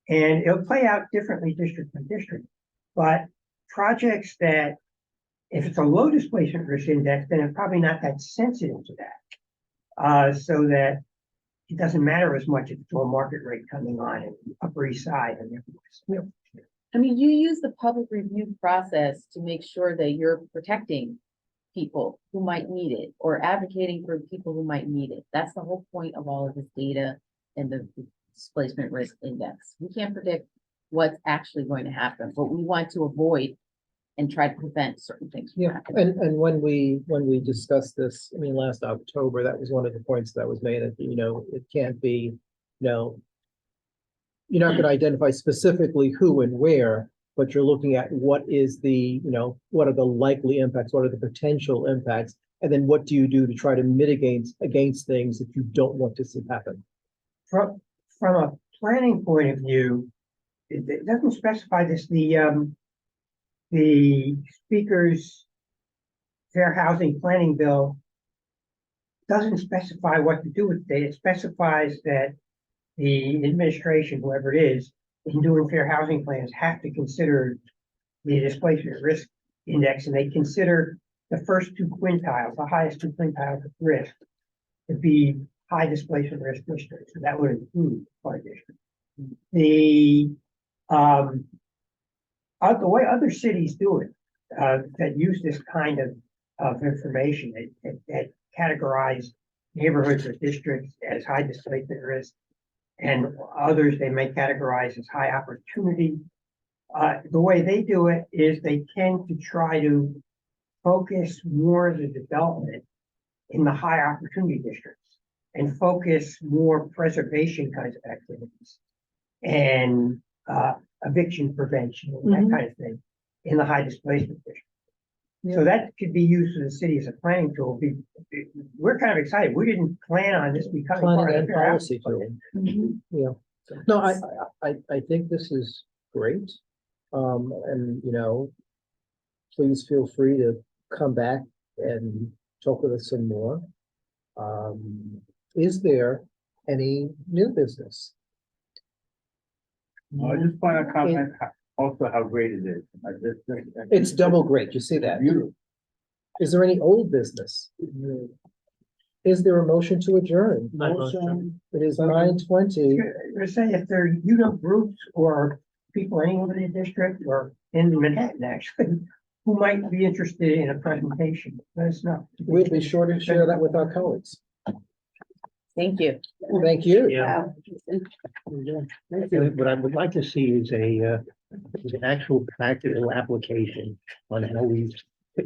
And it'll play out differently district by district, but projects that, if it's a low displacement risk index, then it's probably not that sensitive to that. So that it doesn't matter as much if it's a market rate coming on in the Upper East Side and everywhere. I mean, you use the public review process to make sure that you're protecting people who might need it or advocating for people who might need it. That's the whole point of all of this data and the displacement risk index. We can't predict what's actually going to happen, but we want to avoid and try to prevent certain things from Yeah, happening. and when we discussed this, I mean, last October, that was one of the points that was made, that, it can't be, you're not gonna identify specifically who and where, but you're looking at what is the, what are the likely impacts, what are the potential impacts, and then what do you do to try to mitigate against things that you don't want to see happen? From a planning point of view, it doesn't specify this, the speaker's fair housing planning bill doesn't specify what to do with it. It specifies that the administration, whoever it is, in doing fair housing plans, have to consider the displacement risk index, and they consider the first two quintiles, the highest two quintiles of risk, to be high displacement risk districts. So that would include our district. The way other cities do it, that use this kind of information, that categorize neighborhoods or districts as high displacement risk, and others they may categorize as high opportunity. The way they do it is they tend to try to focus more of the development in the high opportunity districts and focus more preservation kinds of activities and eviction prevention, and that kind of thing, in the high displacement district. So that could be used for the city as a planning tool. We're kind of excited. We didn't plan on this becoming part Planning of and the policy tool. Yeah. No, I think this is great. And, please feel free to come back and talk with us some more. Is there any new business? I just want to comment also how great it is. It's double great, you see that? Beautiful. Is there any old business? Is there a motion to adjourn? Motion. It is 9:20. You're saying if there are groups or people anywhere in the district or in Manhattan, actually, who might be interested in a presentation, let us know. We'll be sure to share that with our colleagues. Thank you. Thank you. Yeah. What I would like to see is is an actual practical application on how we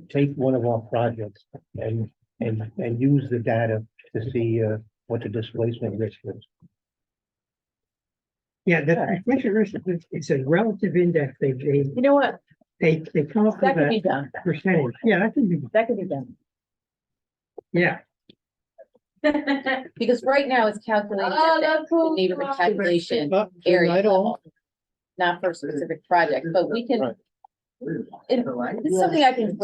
take one of our projects and use the data to see, what the displacement risk is. Yeah, the reflection risk, it's a relative index. You know what? They come up That with could be a done. percentage. Yeah, that can be, That could be done. yeah. Because right now it's calculated at the neighborhood calculation Good area night, all. level, not for a specific project, but we can, Right. this is something I can